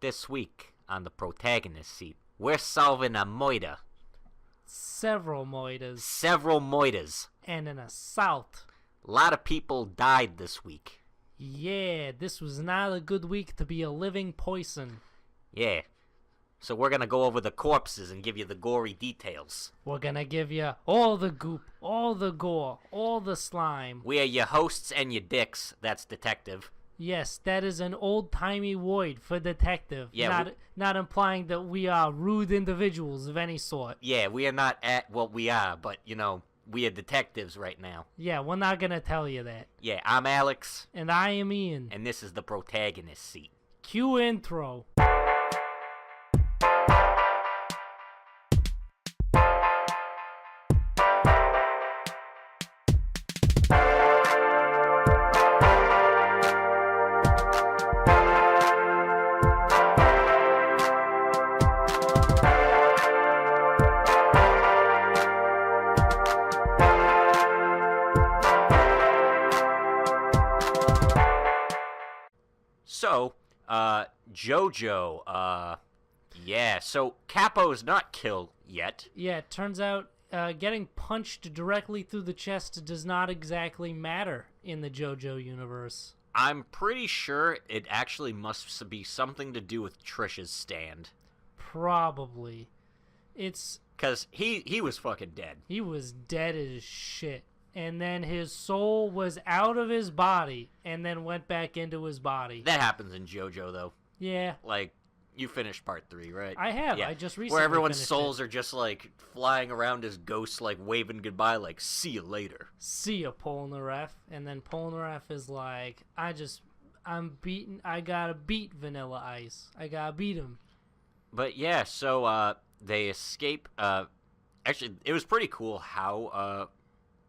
This week on the Protagonist seat, we're solving a murder. Several moitas. Several murders. And an assault. A lot of people died this week. Yeah, this was not a good week to be a living person. Yeah. So we're gonna go over the corpses and give you the gory details. We're gonna give you all the goop, all the gore, all the slime. We are your hosts and your dicks. That's Detective. Yes, that is an old-timey word for detective. Yeah, not implying that we are rude individuals of any sort. Yeah, we are not we are, but, we are detectives right now. Yeah, we're not gonna tell you that. Yeah, I'm Alex. And I am Ian. And this is the Protagonist seat. Cue intro. So, Jojo, so Capo's not killed yet. Yeah, it turns out getting punched directly through the chest does not exactly matter in the JoJo universe. I'm pretty sure it actually must be something to do with Trish's stand. Probably. It's... Because he was fucking dead. He was dead as shit. And then his soul was out of his body and then went back into his body. That happens in JoJo, though. Yeah. Like, you finished part 3, right? I have. Yeah. I just recently Where everyone's finished souls are just, like, flying around as ghosts, like, waving goodbye, like, see you later. See ya, Polnareff. And then Polnareff is like, I gotta beat Vanilla Ice. I gotta beat him. But, yeah, so, they escape. Actually, it was pretty cool how,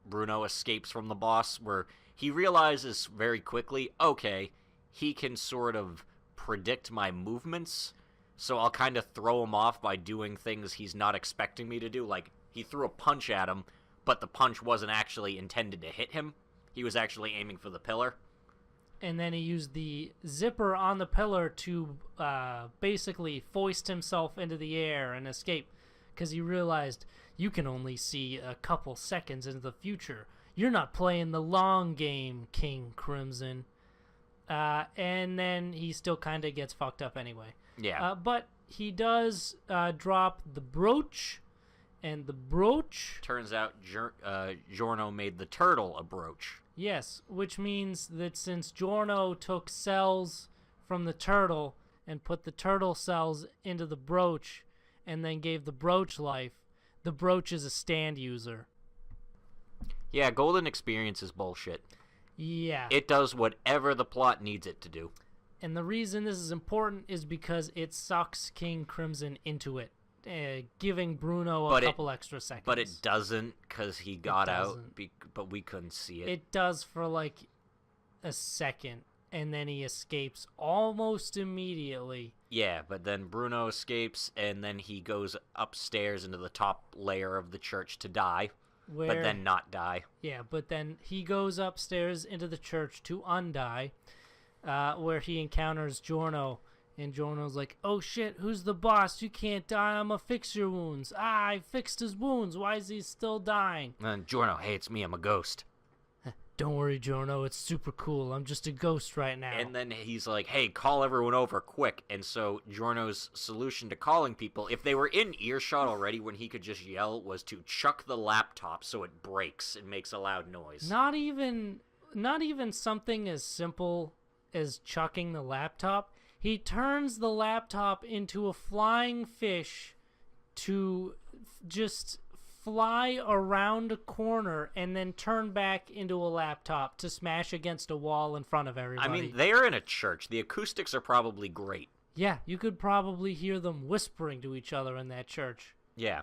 Bruno escapes from the boss, where he realizes very quickly, okay, he can sort of predict my movements, so I'll kind of throw him off by doing things he's not expecting me to do. Like, he threw a punch at him, but the punch wasn't actually intended to hit him. He was actually aiming for the pillar. And then he used the zipper on the pillar to basically foist himself into the air and escape, because he realized you can only see a couple seconds into the future. You're not playing the long game, King Crimson. And then he still kind of gets fucked up anyway. Yeah. But he does drop the brooch, and the brooch... Turns out Giorno made the turtle a brooch. Yes, which means that since Giorno took cells from the turtle and put the turtle cells into the brooch and then gave the brooch life, the brooch is a stand user. Yeah, Golden Experience is bullshit. Yeah. It does whatever the plot needs it to do. And the reason this is important is because it sucks King Crimson into it, giving Bruno a couple extra seconds. But it doesn't, because he got out, but we couldn't see it. It does for like a second, and then he escapes almost immediately. Yeah, but then Bruno escapes, and then he goes upstairs into the top layer of the church to die, but then not die. Yeah, but then he goes upstairs into the church to undie, where he encounters Giorno, and Giorno's like, oh shit, who's the boss? You can't die, I'm gonna fix your wounds. I fixed his wounds, why is he still dying? And Giorno, hey, it's me, I'm a ghost. Don't worry, Giorno, it's super cool. I'm just a ghost right now. And then he's like, hey, call everyone over quick. And so Giorno's solution to calling people, if they were in earshot already when he could just yell, was to chuck the laptop so it breaks and makes a loud noise. Not even something as simple as chucking the laptop. He turns the laptop into a flying fish to just fly around a corner and then turn back into a laptop to smash against a wall in front of everybody. I mean, they are in a church. The acoustics are probably great. Yeah, you could probably hear them whispering to each other in that church. Yeah.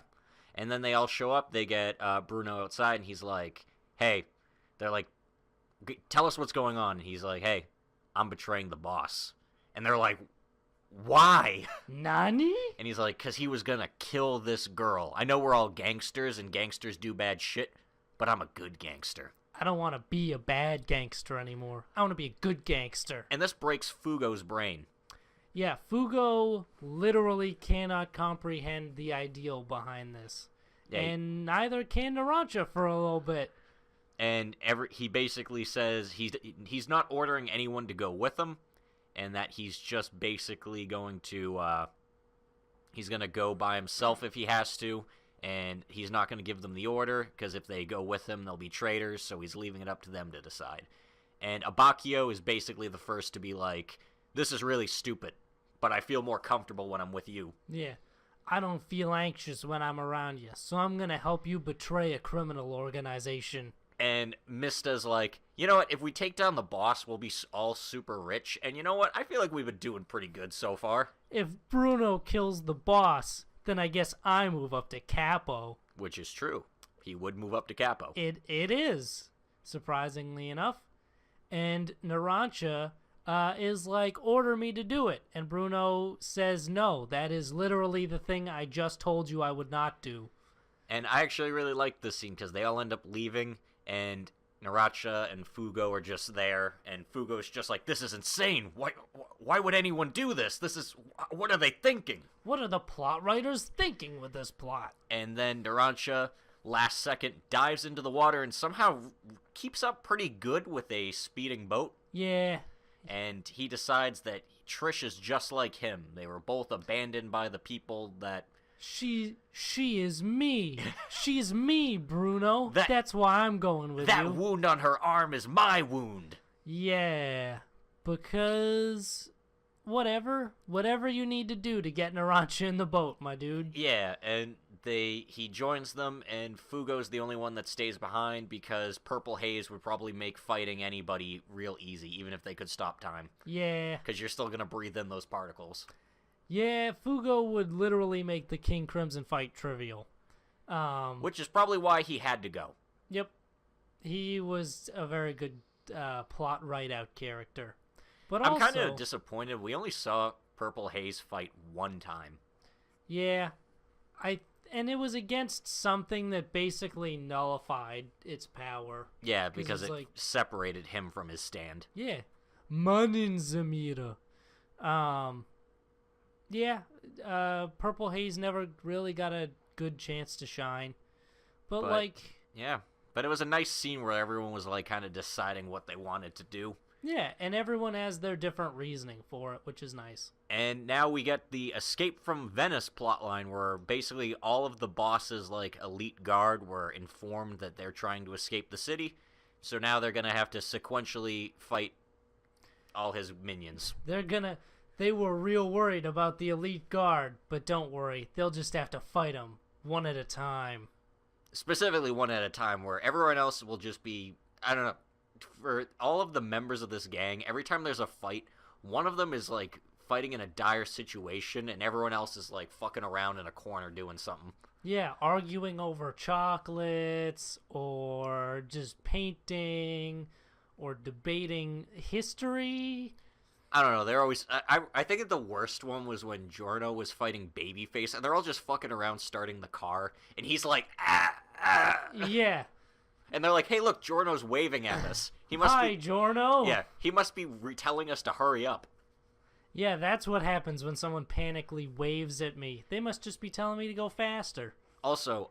And then they all show up. They get Bruno outside, and he's like, hey, they're like, tell us what's going on. And he's like, hey, I'm betraying the boss. And they're like, why? Nani? And he's like, because he was going to kill this girl. I know we're all gangsters, and gangsters do bad shit, but I'm a good gangster. I don't want to be a bad gangster anymore. I want to be a good gangster. And this breaks Fugo's brain. Yeah, Fugo literally cannot comprehend the ideal behind this. Yeah, And neither can Narancia for a little bit. and he basically says he's not ordering anyone to go with him, and that he's just basically going to he's gonna go by himself if he has to, and he's not gonna give them the order because if they go with him, they'll be traitors. So he's leaving it up to them to decide. And Abakio is basically the first to be like, "This is really stupid, but I feel more comfortable when I'm with you." Yeah. I don't feel anxious when I'm around you, so I'm gonna help you betray a criminal organization. And Mista's like, "You know what? If we take down the boss, we'll be all super rich. And you know what? I feel like we've been doing pretty good so far." If Bruno kills the boss, then I guess I move up to Capo. Which is true. He would move up to Capo. It is, surprisingly enough. And Narancia is like, order me to do it. And Bruno says, no, that is literally the thing I just told you I would not do. And I actually really like this scene because they all end up leaving, and Narancia and Fugo are just there, and Fugo's just like, "This is insane. Why would anyone do this? What are they thinking? What are the plot writers thinking with this plot?" And then Narancia, last second, dives into the water and somehow keeps up pretty good with a speeding boat. Yeah. And he decides that Trish is just like him. They were both abandoned by the people that... She is me. She's me, Bruno. That- That's why I'm going with you. That wound on her arm is my wound. Yeah, because whatever you need to do to get Narancia in the boat, my dude. Yeah, and he joins them, and Fugo's the only one that stays behind because Purple Haze would probably make fighting anybody real easy, even if they could stop time. Yeah. Because you're still going to breathe in those particles. Yeah, Fugo would literally make the King Crimson fight trivial. Which is probably why he had to go. Yep. He was a very good plot write-out character. But I'm also, kind of disappointed. We only saw Purple Haze fight one time. Yeah. And it was against something that basically nullified its power. Yeah, because it like, separated him from his stand. Yeah. Manin Zamira. Yeah, Purple Haze never really got a good chance to shine. But like... Yeah, but it was a nice scene where everyone was, like, kind of deciding what they wanted to do. Yeah, and everyone has their different reasoning for it, which is nice. And now we get the Escape from Venice plotline, where basically all of the bosses, like, elite guard, were informed that they're trying to escape the city. So now they're going to have to sequentially fight all his minions. They were real worried about the elite guard, but don't worry, they'll just have to fight them one at a time. Specifically one at a time, where everyone else will just be, I don't know, for all of the members of this gang, every time there's a fight, one of them is, like, fighting in a dire situation, and everyone else is, like, fucking around in a corner doing something. Yeah, arguing over chocolates, or just painting, or debating history. I don't know, they're always... I think that the worst one was when Giorno was fighting Babyface, and they're all just fucking around starting the car, and he's like, ah. Yeah. And they're like, hey, look, Giorno's waving at us. He must Hi, Giorno. Yeah, he must be telling us to hurry up. Yeah, that's what happens when someone panically waves at me. They must just be telling me to go faster. Also,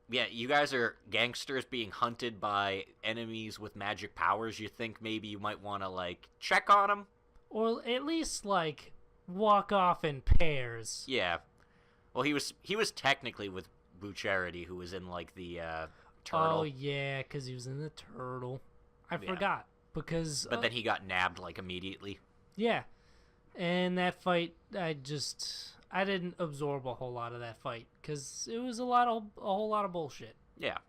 yeah, you guys are gangsters being hunted by enemies with magic powers. You think maybe you might want to, like, check on them? Or at least, like, walk off in pairs. Yeah. Well, he was technically with Bucharity, who was in, like, the, turtle. Oh, yeah, because he was in the turtle. I forgot, because... But then he got nabbed, like, immediately. Yeah. And that fight, I didn't absorb a whole lot of that fight, because it was a whole lot of bullshit. Yeah.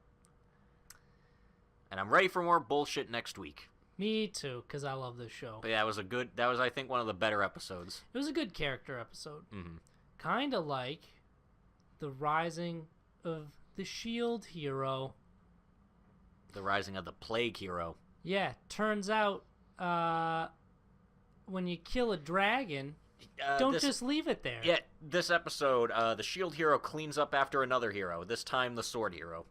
And I'm ready for more bullshit next week. Me too, because I love this show. But yeah, that was, I think, one of the better episodes. It was a good character episode. Mm-hmm. Kind of like the rising of the shield hero. The rising of the plague hero. Yeah, turns out when you kill a dragon, don't just leave it there. Yeah, this episode, the shield hero cleans up after another hero, this time the sword hero.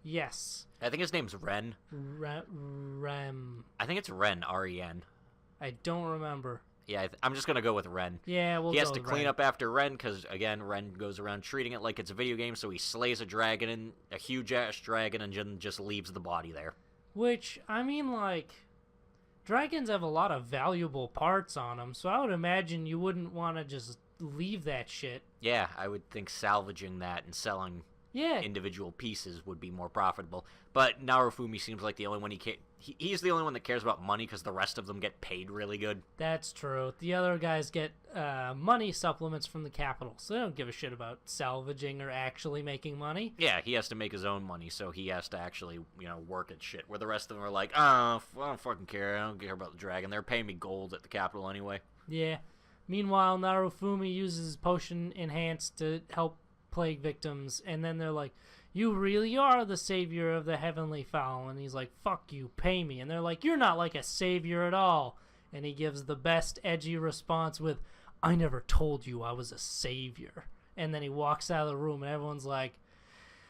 Yes. I think his name's Ren. Rem. I think it's Ren, R-E-N. I don't remember. Yeah, I'm just going to go with Ren. Yeah, we'll He has go to with clean Ren. up after Ren because, again, Ren goes around treating it like it's a video game, so he slays a dragon, and a huge-ass dragon, and just leaves the body there. Which, I mean, like, dragons have a lot of valuable parts on them, so I would imagine you wouldn't want to just leave that shit. Yeah, I would think salvaging that and selling individual pieces would be more profitable. But Narufumi seems like the only one he's the only one that cares about money because the rest of them get paid really good. That's true. The other guys get money supplements from the capital, so they don't give a shit about salvaging or actually making money. Yeah, he has to make his own money, so he has to actually, work at shit. Where the rest of them are like, I don't fucking care. I don't care about the dragon. They're paying me gold at the capital anyway. Yeah. Meanwhile, Narufumi uses potion enhanced to help plague victims, and then they're like, you really are the savior of the heavenly fowl. And he's like, fuck you, pay me. And they're like, you're not like a savior at all. And he gives the best edgy response with, I never told you I was a savior. And then he walks out of the room, and everyone's like,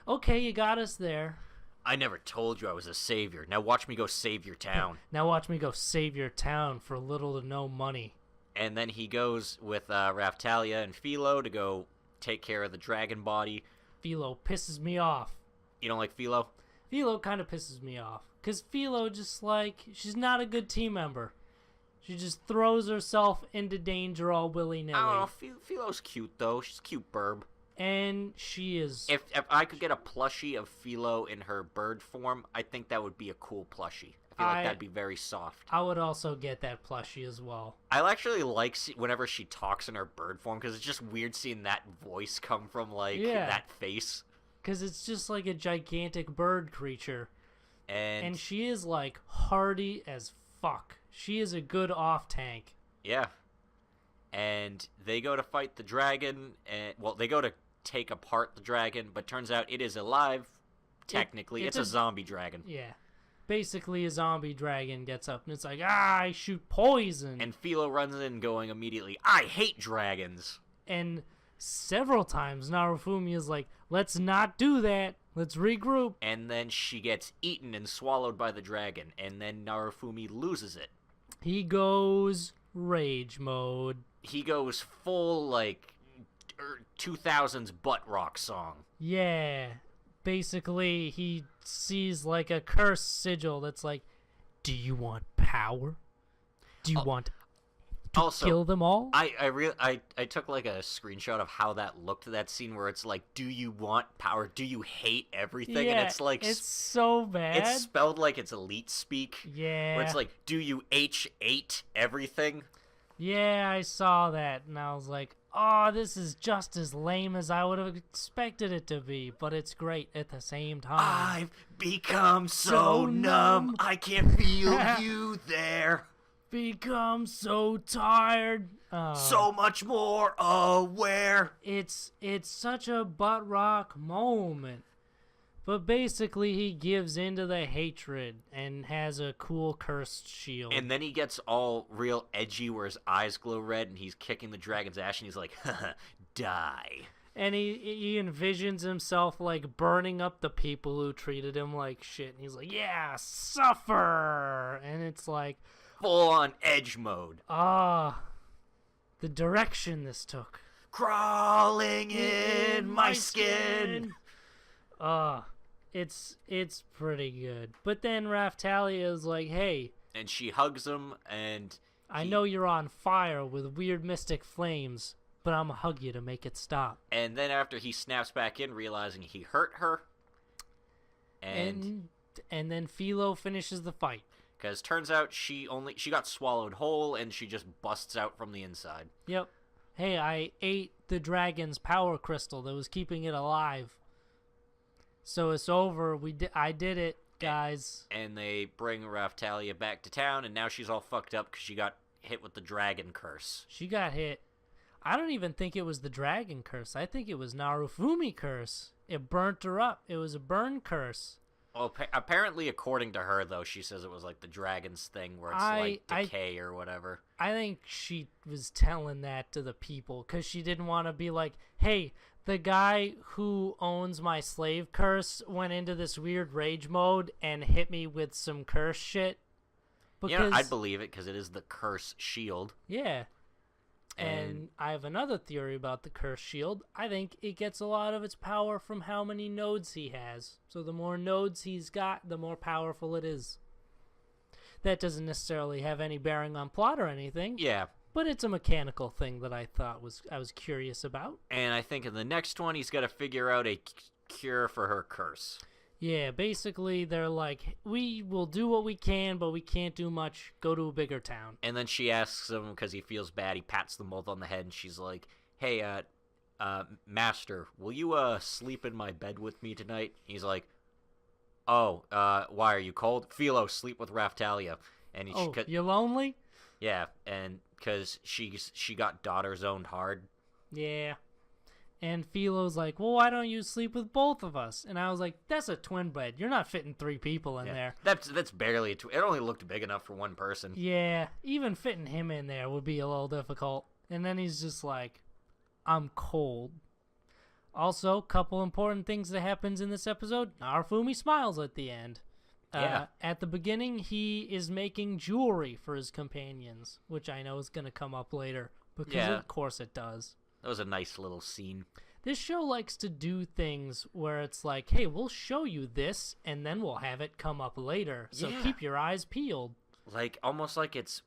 okay, you got us there. I never told you I was a savior. Now watch me go save your town. Now watch me go save your town for little to no money. And then he goes with Raftalia and Philo to go take care of the dragon body. Philo pisses me off. You don't like Philo? Philo kind of pisses me off. Because Philo just, like, she's not a good team member. She just throws herself into danger all willy-nilly. I don't know. Philo's cute, though. She's a cute burb. And she is... If I could get a plushie of Philo in her bird form, I think that would be a cool plushie. I feel like that'd be very soft. I would also get that plushie as well. I actually like whenever she talks in her bird form, because it's just weird seeing that voice come from, that face. Because it's just like a gigantic bird creature. And she is, like, hardy as fuck. She is a good off-tank. Yeah. And they go to fight the dragon, and they go to take apart the dragon, but turns out it is alive, technically. It's a zombie dragon. Yeah. Basically, a zombie dragon gets up, and it's like, I shoot poison. And Philo runs in going immediately, I hate dragons. And several times, Narufumi is like, let's not do that. Let's regroup. And then she gets eaten and swallowed by the dragon, and then Narufumi loses it. He goes rage mode. He goes full, 2000s butt rock song. Yeah. Basically, he sees, like, a cursed sigil that's like, do you want power? Do you want to kill them all? I took, a screenshot of how that looked, that scene where it's like, do you want power? Do you hate everything? Yeah, and it's like... it's so bad. It's spelled like it's elite speak. Yeah. Where it's like, do you H8 everything? Yeah, I saw that, and I was like, oh, this is just as lame as I would have expected it to be, but it's great at the same time. I've become so numb, I can't feel you there. Become so tired. So much more aware. It's such a butt rock moment. But basically, he gives into the hatred and has a cool cursed shield. And then he gets all real edgy where his eyes glow red and he's kicking the dragon's ass and he's like, haha, die. And he envisions himself, like, burning up the people who treated him like shit. And he's like, yeah, suffer! And it's like... full-on edge mode. The direction this took. Crawling in my skin. It's pretty good. But then Raftalia is like, hey. And she hugs him, and... I know you're on fire with weird mystic flames, but I'm gonna hug you to make it stop. And then after he snaps back in, realizing he hurt her. And then Philo finishes the fight. Because turns out she got swallowed whole, and she just busts out from the inside. Yep. Hey, I ate the dragon's power crystal that was keeping it alive. So it's over. I did it, guys. And they bring Raftalia back to town, and now she's all fucked up because she got hit with the dragon curse. She got hit. I don't even think it was the dragon curse. I think it was Narufumi curse. It burnt her up. It was a burn curse. Well, apparently, according to her, though, she says it was like the dragon's thing where it's decay or whatever. I think she was telling that to the people because she didn't want to be like, hey, the guy who owns my slave curse went into this weird rage mode and hit me with some curse shit. Because I'd believe it because it is the curse shield. yeah. And I have another theory about the cursed shield. I think it gets a lot of its power from how many nodes he has. So the more nodes he's got, the more powerful it is. That doesn't necessarily have any bearing on plot or anything. Yeah. But it's a mechanical thing that I was curious about. And I think in the next one, he's got to figure out a cure for her curse. Yeah, basically they're like, we will do what we can, but we can't do much. Go to a bigger town. And then she asks him because he feels bad. He pats them both on the head, and she's like, "Hey, Master, will you sleep in my bed with me tonight?" He's like, "Oh, why are you cold? Philo, sleep with Raftalia." And you're lonely? Yeah, and because she got daughter zoned hard. Yeah. And Philo's like, well, why don't you sleep with both of us? And I was like, that's a twin bed. You're not fitting 3 people in there. That's barely a twin. It only looked big enough for one person. Yeah, even fitting him in there would be a little difficult. And then he's just like, I'm cold. Also, couple important things that happens in this episode. Narufumi smiles at the end. Yeah. At the beginning, he is making jewelry for his companions, which I know is going to come up later. Because of course it does. That was a nice little scene. This show likes to do things where it's like, hey, we'll show you this, and then we'll have it come up later. So keep your eyes peeled. Like, almost like it's,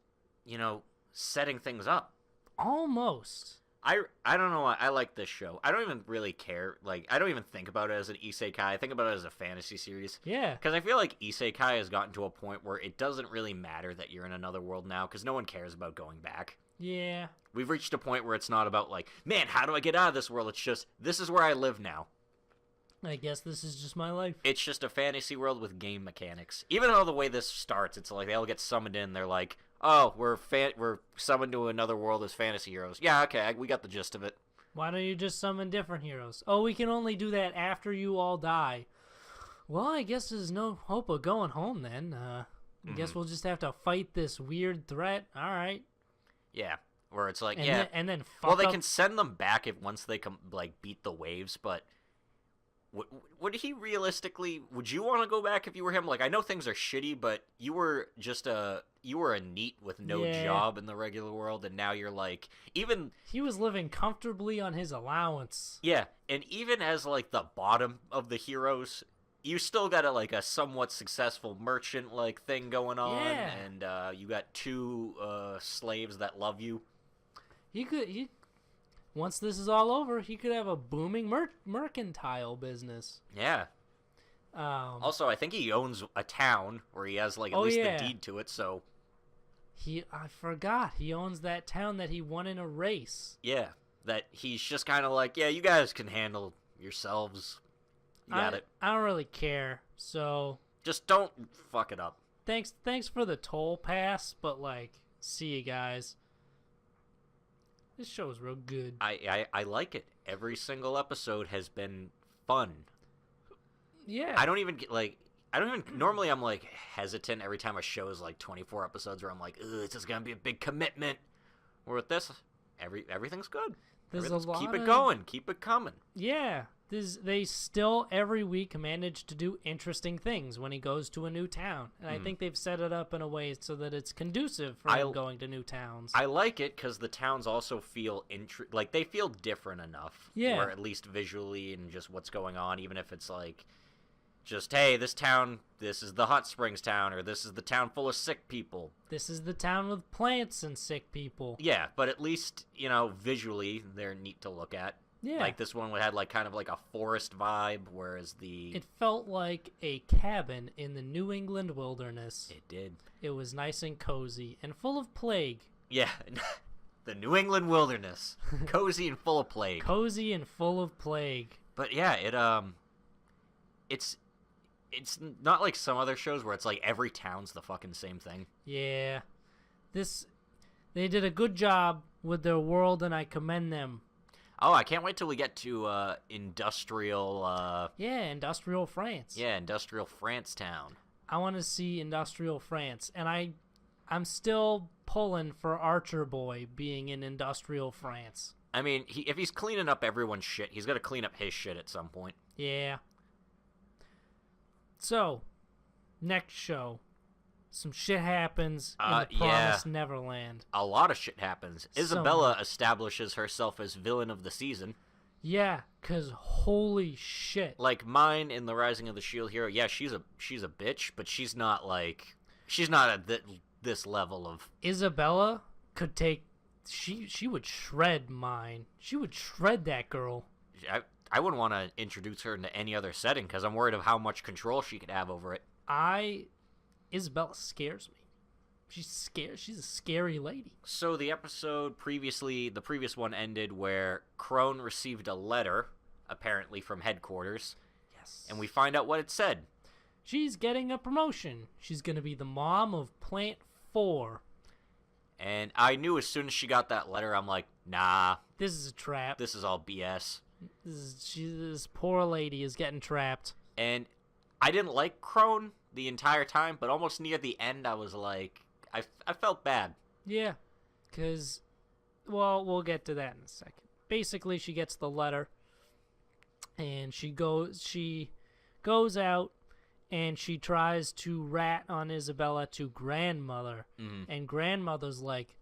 setting things up. Almost. I don't know why I like this show. I don't even really care. Like, I don't even think about it as an isekai. I think about it as a fantasy series. Yeah. Because I feel like isekai has gotten to a point where it doesn't really matter that you're in another world now, because no one cares about going back. Yeah. We've reached a point where it's not about, like, man, how do I get out of this world? It's just, this is where I live now. I guess this is just my life. It's just a fantasy world with game mechanics. Even though the way this starts, it's like they all get summoned in. They're like, oh, we're summoned to another world as fantasy heroes. Yeah, okay, we got the gist of it. Why don't you just summon different heroes? Oh, we can only do that after you all die. Well, I guess there's no hope of going home then. I guess we'll just have to fight this weird threat. All right. Yeah, where it's like, and then well, they can send them back once they come, like, beat the waves, but would he realistically, would you want to go back if you were him? Like, I know things are shitty, but you were a NEET with no job in the regular world, and now you're like, even... He was living comfortably on his allowance. Yeah, and even as, like, the bottom of the heroes, you still got a somewhat successful merchant, like, thing going on, and you got 2 slaves that love you. Once this is all over, he could have a booming mercantile business. Yeah. Also, I think he owns a town where he has, like, at least the deed to it, so... I forgot. He owns that town that he won in a race. Yeah. That he's just kind of like, yeah, you guys can handle yourselves. You got it. I don't really care, so... Just don't fuck it up. Thanks for the toll pass, but, like, see you guys. This show is real good. I like it. Every single episode has been fun. Yeah. Normally I'm, like, hesitant every time a show is, like, 24 episodes where I'm like, ugh, this is going to be a big commitment. Where with this, everything's good. Keep it going. Keep it coming. Yeah. They still, every week, manage to do interesting things when he goes to a new town. And I think they've set it up in a way so that it's conducive for him going to new towns. I like it because the towns also feel, they feel different enough. Yeah. Or at least visually and just what's going on, even if it's like, just, hey, this town, this is the hot springs town, or this is the town full of sick people. This is the town with plants and sick people. Yeah, but at least, visually, they're neat to look at. Yeah. Like, this one had, like, kind of like a forest vibe, whereas It felt like a cabin in the New England wilderness. It did. It was nice and cozy and full of plague. Yeah, the New England wilderness. Cozy and full of plague. Cozy and full of plague. But, yeah, it's not like some other shows where it's like every town's the fucking same thing. Yeah. They did a good job with their world, and I commend them. Oh, I can't wait till we get to industrial... industrial France. Yeah, industrial France town. I want to see industrial France, and I'm still pulling for Archer Boy being in industrial France. I mean, if he's cleaning up everyone's shit, he's got to clean up his shit at some point. Yeah. So, next show. some shit happens in the Yeah. Promised Neverland. A lot of shit happens. Isabella establishes herself as villain of the season. Yeah, cause holy shit. Like mine in the Rising of the Shield Hero, yeah, she's a bitch, but she's not at this level of. Isabella could take. She would shred mine. She would shred that girl. I wouldn't want to introduce her into any other setting because I'm worried of how much control she could have over it. Isabella scares me. She's scared. She's a scary lady. So the previous one ended where Crone received a letter, apparently from headquarters. Yes. And we find out what it said. She's getting a promotion. She's going to be the mom of Plant 4. And I knew as soon as she got that letter, I'm like, nah. This is a trap. This is all BS. This poor lady is getting trapped. And I didn't like Crone the entire time, but almost near the end, I was like, I felt bad. Yeah, because, well, we'll get to that in a second. Basically, she gets the letter, and she goes out, and she tries to rat on Isabella to Grandmother, and Grandmother's like,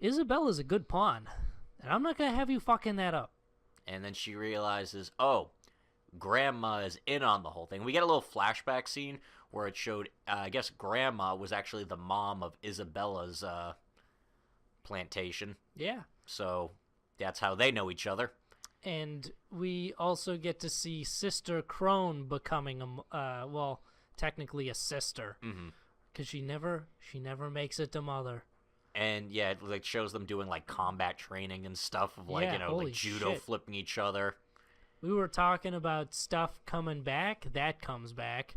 Isabella's a good pawn, and I'm not going to have you fucking that up. And then she realizes, oh, Grandma is in on the whole thing. We get a little flashback scene where it showed, I guess Grandma was actually the mom of Isabella's plantation. Yeah. So that's how they know each other. And we also get to see Sister Crone becoming technically a sister, because she never makes it to Mother. And yeah, it like shows them doing like combat training and stuff of like like judo flipping each other. We were talking about stuff coming back. That comes back.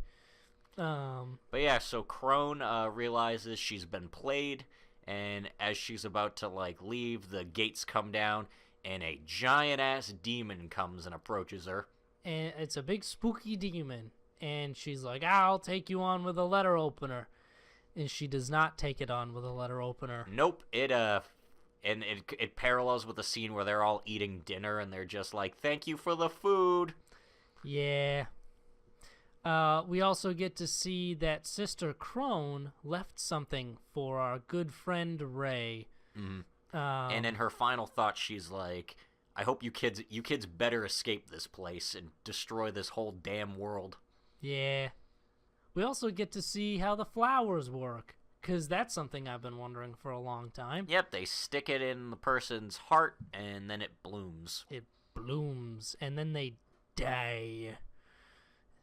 But yeah, so Crone realizes she's been played, and as she's about to like leave, the gates come down, and a giant ass demon comes and approaches her. And it's a big spooky demon, and she's like, "I'll take you on with a letter opener," and she does not take it on with a letter opener. Nope. It parallels with the scene where they're all eating dinner and they're just like, "Thank you for the food." Yeah. We also get to see that Sister Crone left something for our good friend Ray. And in her final thought, she's like, "I hope you kids better escape this place and destroy this whole damn world." Yeah. We also get to see how the flowers work, because that's something I've been wondering for a long time. Yep, they stick it in the person's heart, and then it blooms. It blooms, and then they die.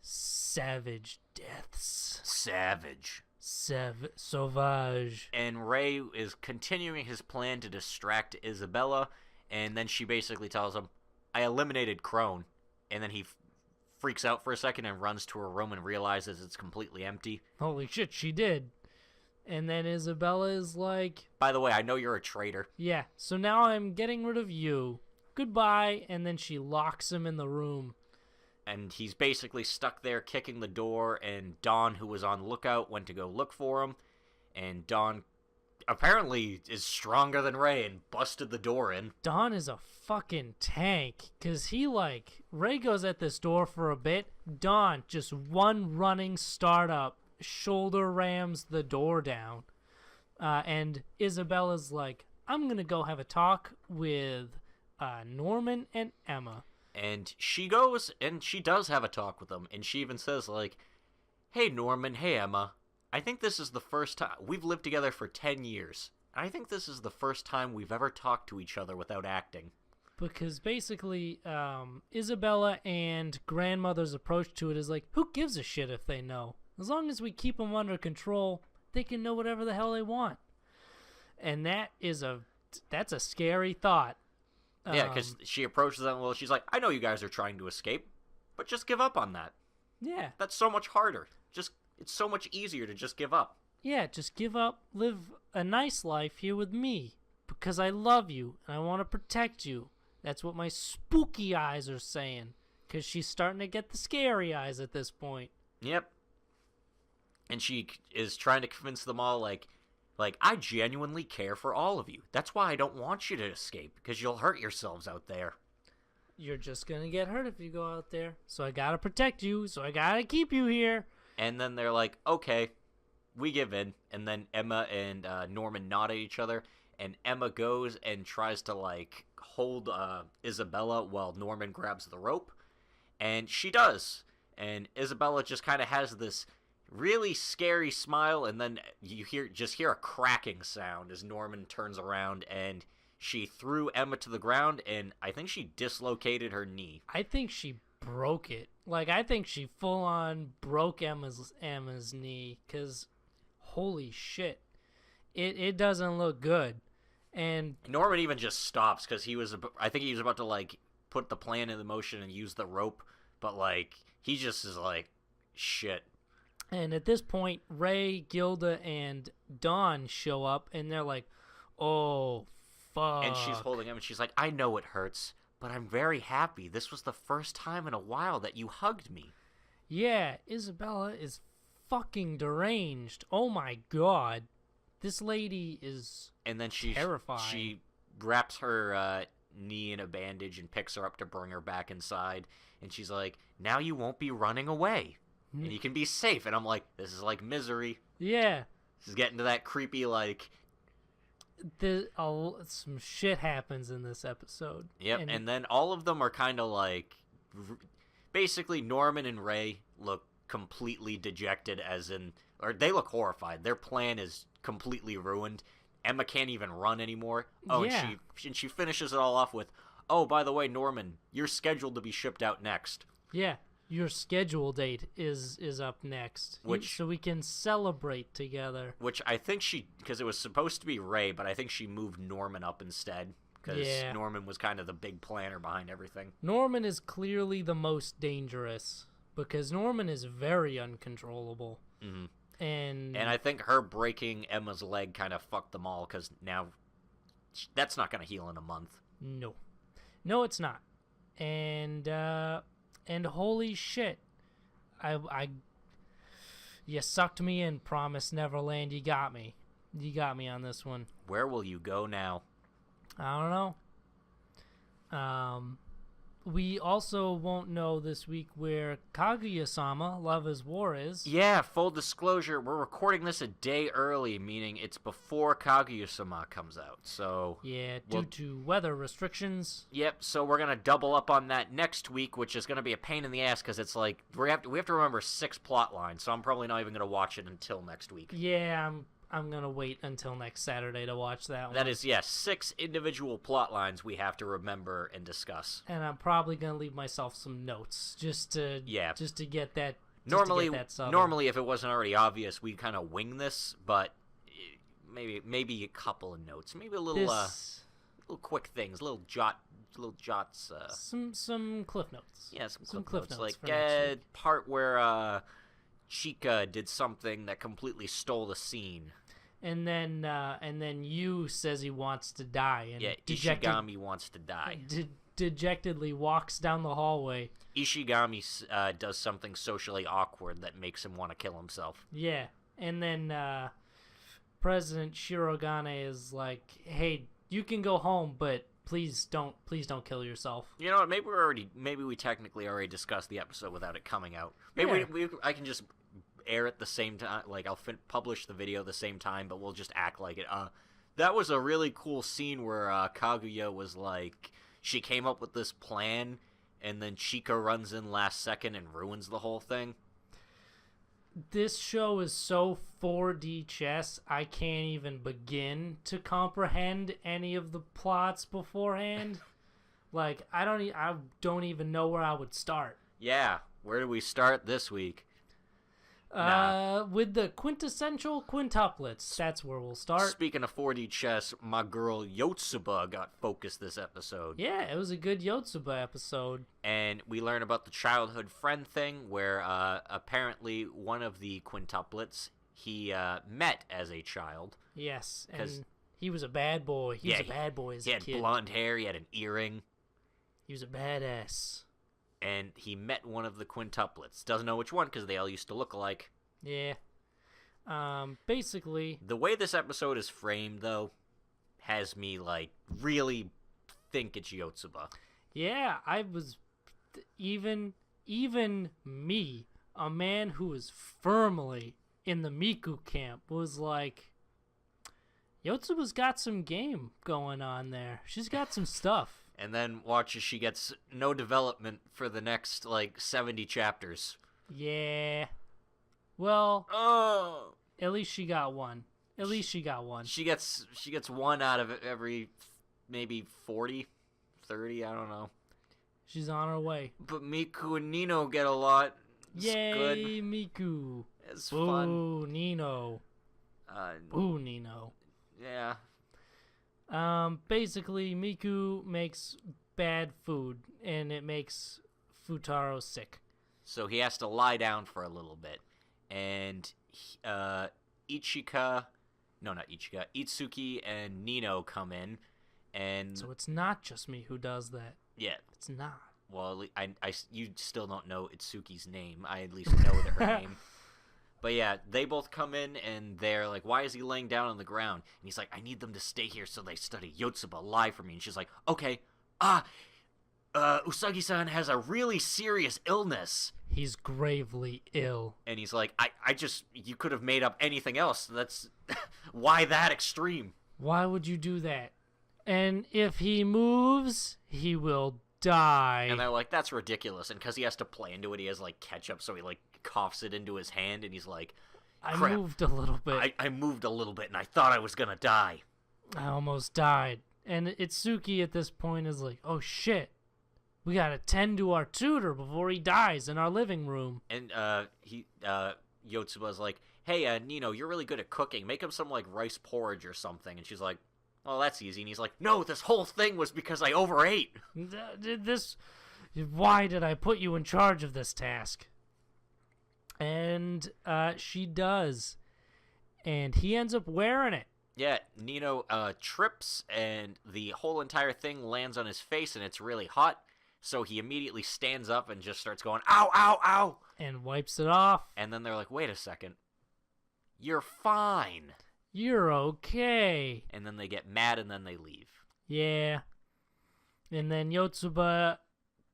Savage deaths. Savage. Sauvage. And Ray is continuing his plan to distract Isabella, and then she basically tells him, "I eliminated Crone," and then he freaks out for a second and runs to her room and realizes it's completely empty. Holy shit, she did. And then Isabella is like, "By the way, I know you're a traitor." "Yeah, so now I'm getting rid of you. Goodbye." And then she locks him in the room. And he's basically stuck there kicking the door, and Dawn, who was on lookout, went to go look for him. And Dawn apparently is stronger than Ray and busted the door in. Dawn is a fucking tank, because Ray goes at this door for a bit. Dawn, just one running startup, shoulder rams the door down. And Isabella's like, "I'm going to go have a talk with Norman and Emma." And she goes, and she does have a talk with them, and she even says, like, "Hey, Norman, hey, Emma, I think this is the first time, we've lived together for 10 years, I think this is the first time we've ever talked to each other without acting." Because basically, Isabella and Grandmother's approach to it is like, who gives a shit if they know? As long as we keep them under control, they can know whatever the hell they want. And that's a scary thought. Yeah, because she approaches them, well, she's like, "I know you guys are trying to escape, but just give up on that. Yeah. That's so much harder. It's so much easier to just give up." Yeah, just give up, live a nice life here with me, because I love you, and I want to protect you. That's what my spooky eyes are saying, because she's starting to get the scary eyes at this point. Yep. And she is trying to convince them all, like, "I genuinely care for all of you. That's why I don't want you to escape, because you'll hurt yourselves out there. You're just going to get hurt if you go out there. So I got to protect you, so I got to keep you here." And then they're like, "Okay." we give in, and then Emma and Norman nod at each other, and Emma goes and tries to like hold Isabella while Norman grabs the rope, and she does, and Isabella just kind of has this really scary smile, and then you hear a cracking sound as Norman turns around, and she threw Emma to the ground, and I think she dislocated her knee. I think she broke it. Like, I think she full on broke Emma's knee, because holy shit, it doesn't look good. And Norman even just stops because I think he was about to like put the plan into motion and use the rope, but like he just is like, shit. And at this point, Ray, Gilda, and Dawn show up, and they're like, oh, fuck. And she's holding him, and she's like, I know it hurts, but I'm very happy. This was the first time in a while that you hugged me. Yeah, Isabella is fucking deranged. Oh my god. This lady is and then terrifying. She wraps her knee in a bandage and picks her up to bring her back inside. And she's like, now you won't be running away. And you can be safe. And I'm like, this is like Misery. Yeah. This is getting to that creepy, like... some shit happens in this episode. Yep, and then all of them are kind of like... Basically, Norman and Ray look completely dejected, or they look horrified. Their plan is completely ruined. Emma can't even run anymore. Oh, yeah. and she finishes it all off with, oh, by the way, Norman, you're scheduled to be shipped out next. Yeah, your schedule date is up next, so we can celebrate together. Which I think because it was supposed to be Ray, but I think she moved Norman up instead, because Norman was kind of the big planner behind everything. Norman is clearly the most dangerous, because Norman is very uncontrollable. Mm-hmm. And I think her breaking Emma's leg kind of fucked them all, because now that's not going to heal in a month. No, it's not. And holy shit, you sucked me in, Promise Neverland. You got me on this one. Where will you go now? I don't know. We also won't know this week where Kaguya-sama, Love is War, is. Yeah, full disclosure, we're recording this a day early, meaning it's before Kaguya-sama comes out, so... Yeah, due to weather restrictions. Yep, so we're going to double up on that next week, which is going to be a pain in the ass, because it's like, we have to remember 6 plot lines, so I'm probably not even going to watch it until next week. Yeah, I'm going to wait until next Saturday to watch that one. That is, 6 individual plot lines we have to remember and discuss. And I'm probably going to leave myself some notes just to get that Normally, if it wasn't already obvious, we'd kind of wing this, but maybe a couple of notes. Maybe a little little quick things, little jots. Some cliff notes. Yeah, some cliff notes. Like part where Chica did something that completely stole the scene. And then Yu says he wants to die. And Ishigami wants to die. Dejectedly walks down the hallway. Ishigami does something socially awkward that makes him want to kill himself. Yeah, and then President Shirogane is like, "Hey, you can go home, but please don't kill yourself." You know what? Maybe we technically already discussed the episode without it coming out. Maybe I can just air it the same time, like I'll publish the video the same time, but we'll just act like it. That was a really cool scene where Kaguya was like, she came up with this plan, and then Chica runs in last second and ruins the whole thing. This show is so 4D chess, I can't even begin to comprehend any of the plots beforehand. Like, I don't even know where I would start. Yeah, where do we start this week? With the quintessential quintuplets. That's where we'll start. Speaking of 4D chess, my girl Yotsuba got focused this episode. Yeah, it was a good Yotsuba episode. And we learn about the childhood friend thing, where apparently one of the quintuplets he met as a child. Yes, and he was a bad boy. He was a bad boy as a kid. He had blonde hair, he had an earring. He was a badass. And he met one of the quintuplets. Doesn't know which one because they all used to look alike. Yeah. Basically... The way this episode is framed, though, has me, like, really think it's Yotsuba. Yeah, I was... Even me, a man who is firmly in the Miku camp was like, Yotsuba's got some game going on there. She's got some stuff. And then watch as she gets no development for the next, 70 chapters. Yeah. Well, Oh! at least she got one. At least she got one. She gets one out of every, maybe 40, 30, I don't know. She's on her way. But Miku and Nino get a lot. It's Yay, good. Miku. It's Boo, fun. Nino. Boo, Nino. Yeah. Basically, Miku makes bad food, and it makes Futaro sick. So he has to lie down for a little bit. And Itsuki and Nino come in. And So it's not just me who does that. yeah. It's not. Well, you still don't know Itsuki's name. I at least know her name. But yeah, they both come in, and they're like, why is he laying down on the ground? And he's like, I need them to stay here so they study Yotsuba, lie for me. And she's like, okay. Usagi-san has a really serious illness. He's gravely ill. And he's like, you could have made up anything else. That's, why that extreme? Why would you do that? And if he moves, he will die. And they're like, that's ridiculous. And because he has to play into it, he has, ketchup, so he, coughs it into his hand, and he's like, crap, I moved a little bit. I moved a little bit, and I thought I was gonna die. I almost died. And Itsuki at this point is like, oh shit, we gotta tend to our tutor before he dies in our living room. And Yotsuba's like, hey, Nino, you're really good at cooking. Make him some, rice porridge or something. And she's like, oh, that's easy. And he's like, no, this whole thing was because I overate. Why did I put you in charge of this task? And she does. And he ends up wearing it. Yeah, Nino trips, and the whole entire thing lands on his face, and it's really hot. So he immediately stands up and just starts going, ow, ow, ow. And wipes it off. And then they're like, wait a second. You're fine. You're okay. And then they get mad, and then they leave. Yeah. And then Yotsuba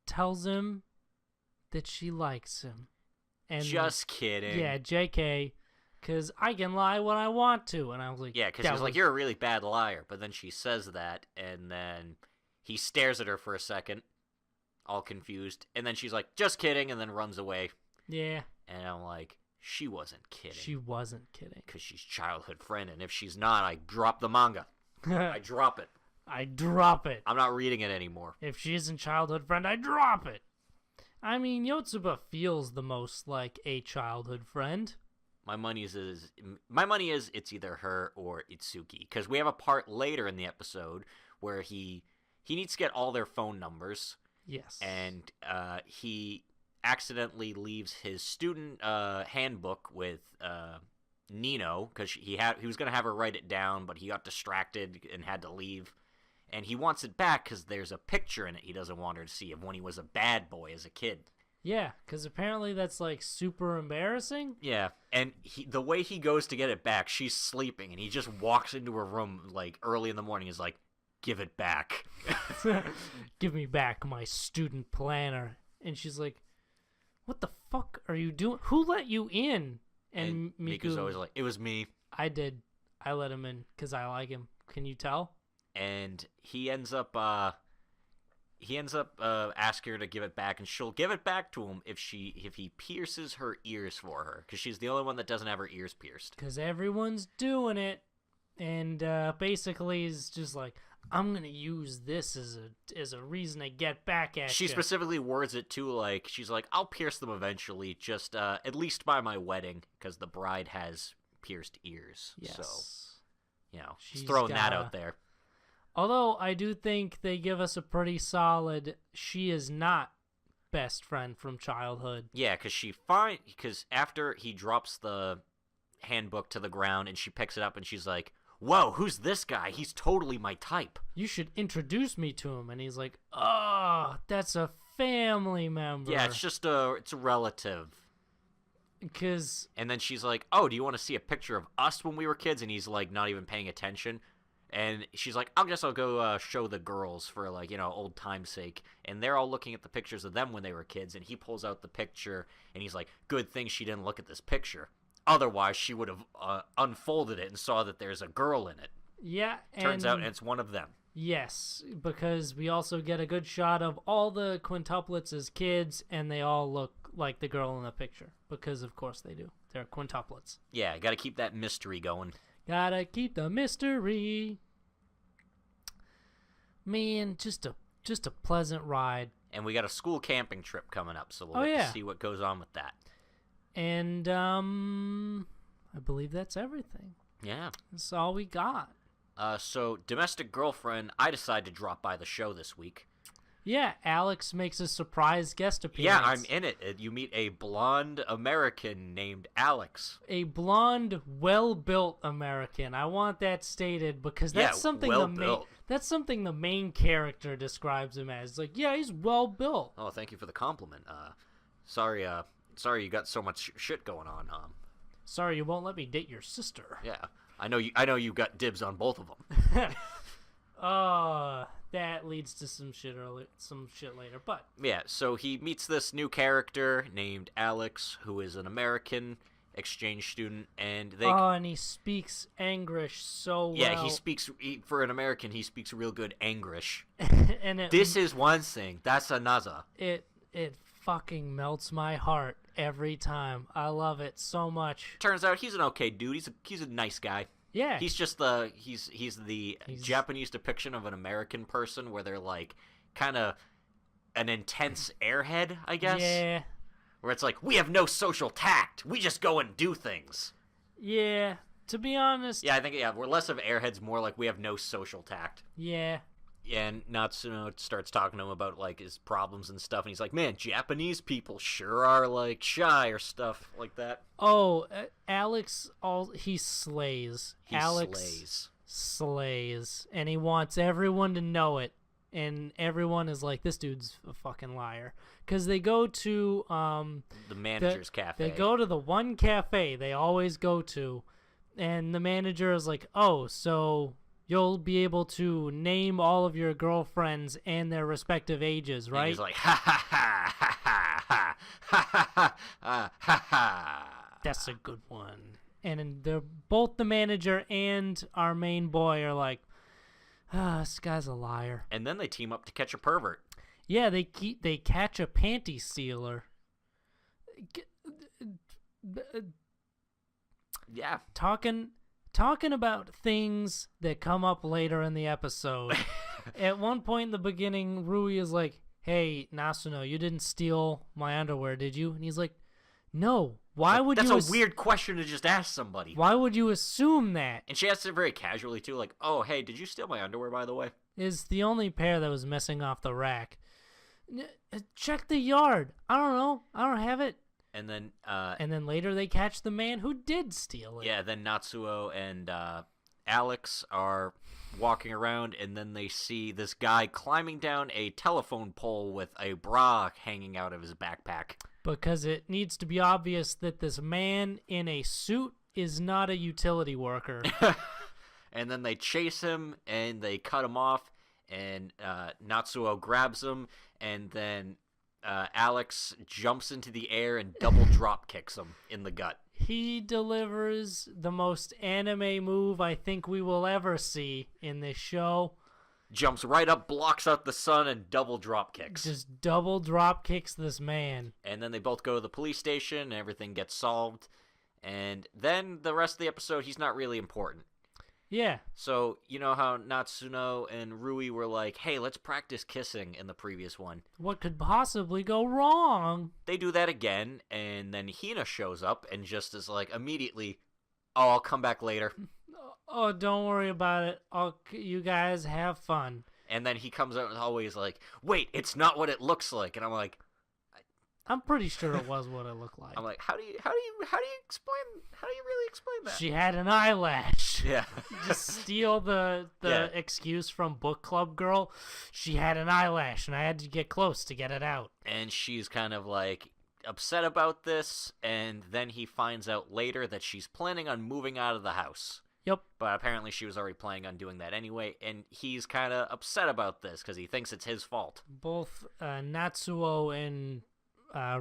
tells him that she likes him. And just kidding. Yeah, JK, because I can lie when I want to. And I was like, yeah, because he was like, you're a really bad liar. But then she says that, and then he stares at her for a second, all confused. And then she's like, just kidding, and then runs away. Yeah. And I'm like, she wasn't kidding. She wasn't kidding. Because she's childhood friend, and if she's not, I drop the manga. I drop it. I drop it. I'm not reading it anymore. If she isn't childhood friend, I drop it. I mean, Yotsuba feels the most like a childhood friend. My money is it's either her or Itsuki, because we have a part later in the episode where he needs to get all their phone numbers. Yes. And he accidentally leaves his student handbook with Nino, because he was going to have her write it down, but he got distracted and had to leave. And he wants it back because there's a picture in it he doesn't want her to see of when he was a bad boy as a kid. Yeah, because apparently that's, super embarrassing. Yeah, and the way he goes to get it back, she's sleeping, and he just walks into her room, early in the morning, is like, give it back. Give me back my student planner. And she's like, what the fuck are you doing? Who let you in? And Miku's always like, it was me. I did. I let him in because I like him. Can you tell? And he ends up asking her to give it back, and she'll give it back to him if he pierces her ears for her, because she's the only one that doesn't have her ears pierced. Because everyone's doing it, and basically is just like, I'm gonna use this as a reason to get back at you. She specifically words it too, she's like, I'll pierce them eventually, just at least by my wedding, because the bride has pierced ears. Yes. So, she's throwing that out there. Although I do think they give us a pretty solid, she is not best friend from childhood. Yeah, because after he drops the handbook to the ground and she picks it up and she's like, whoa, who's this guy? He's totally my type. You should introduce me to him. And he's like, oh, that's a family member. Yeah, it's a relative. And then she's like, oh, do you want to see a picture of us when we were kids? And he's like, not even paying attention. And she's like, I guess I'll go show the girls for, old time's sake. And they're all looking at the pictures of them when they were kids. And he pulls out the picture, and he's like, good thing she didn't look at this picture. Otherwise, she would have unfolded it and saw that there's a girl in it. Yeah, Turns out it's one of them. Yes, because we also get a good shot of all the quintuplets as kids, and they all look like the girl in the picture. Because, of course, they do. They're quintuplets. Yeah, gotta keep that mystery going. Gotta keep the mystery. Man, just a pleasant ride. And we got a school camping trip coming up, so we'll get to see what goes on with that. And, I believe that's everything. Yeah. That's all we got. So, Domestic Girlfriend, I decided to drop by the show this week. Yeah, Alex makes a surprise guest appearance. Yeah, I'm in it. You meet a blonde American named Alex. A blonde, well-built American. I want that stated because that's something that's something the main character describes him as. Like, yeah, he's well-built. Oh, thank you for the compliment. Sorry you got so much shit going on. Sorry you won't let me date your sister. Yeah. I know you got dibs on both of them. That leads to some shit later, but yeah, so he meets this new character named Alex, who is an American exchange student, and and he speaks English so well. Yeah, for an American, he speaks real good English. And this is one thing, that's another. It fucking melts my heart every time. I love it so much. Turns out he's an okay dude. He's a nice guy. Yeah. He's just he's the Japanese depiction of an American person where they're like kind of an intense airhead, I guess. Yeah. Where it's like, we have no social tact. We just go and do things. Yeah. To be honest. Yeah, I think we're less of airheads, more like we have no social tact. Yeah. And Natsuno starts talking to him about, like, his problems and stuff, and he's like, man, Japanese people sure are, like, shy or stuff like that. Oh, Alex, he slays. Alex slays. And he wants everyone to know it. And everyone is like, this dude's a fucking liar. Because they go to... the manager's cafe. They go to the one cafe they always go to, and the manager is like, oh, so... You'll be able to name all of your girlfriends and their respective ages, right? And he's like, ha ha ha ha ha ha ha ha ha ha. That's a good one. And they're both the manager and our main boy are like, this guy's a liar. And then they team up to catch a pervert. Yeah, they catch a panty stealer. Yeah. Talking about things that come up later in the episode. At one point in the beginning, Rui is like, hey, Nasuno, you didn't steal my underwear, did you? And he's like, no. Why would you... That's a weird question to just ask somebody. Why would you assume that? And she asks it very casually, too, like, oh, hey, did you steal my underwear, by the way? Is the only pair that was missing off the rack. Check the yard. I don't know. I don't have it. And then later they catch the man who did steal it. Yeah, then Natsuo and Alex are walking around, and then they see this guy climbing down a telephone pole with a bra hanging out of his backpack. Because it needs to be obvious that this man in a suit is not a utility worker. And then they chase him, and they cut him off, and Natsuo grabs him, and then... Alex jumps into the air and double drop kicks him in the gut. He delivers the most anime move I think we will ever see in this show. Jumps right up, blocks out the sun, and double drop kicks. Just double drop kicks this man. And then they both go to the police station, and everything gets solved. And then the rest of the episode, he's not really important. Yeah. So, you know how Natsuno and Rui were like, hey, let's practice kissing in the previous one. What could possibly go wrong? They do that again, and then Hina shows up and just is like, immediately, oh, I'll come back later. Oh, don't worry about it. You guys have fun. And then he comes out and always like, wait, it's not what it looks like. And I'm like... I'm pretty sure it was what it looked like. I'm like, how do you really explain that? She had an eyelash. Yeah. Just steal the excuse from Book Club Girl. She had an eyelash, and I had to get close to get it out. And she's kind of like upset about this, and then he finds out later that she's planning on moving out of the house. Yep. But apparently she was already planning on doing that anyway, and he's kind of upset about this because he thinks it's his fault. Both Natsuo and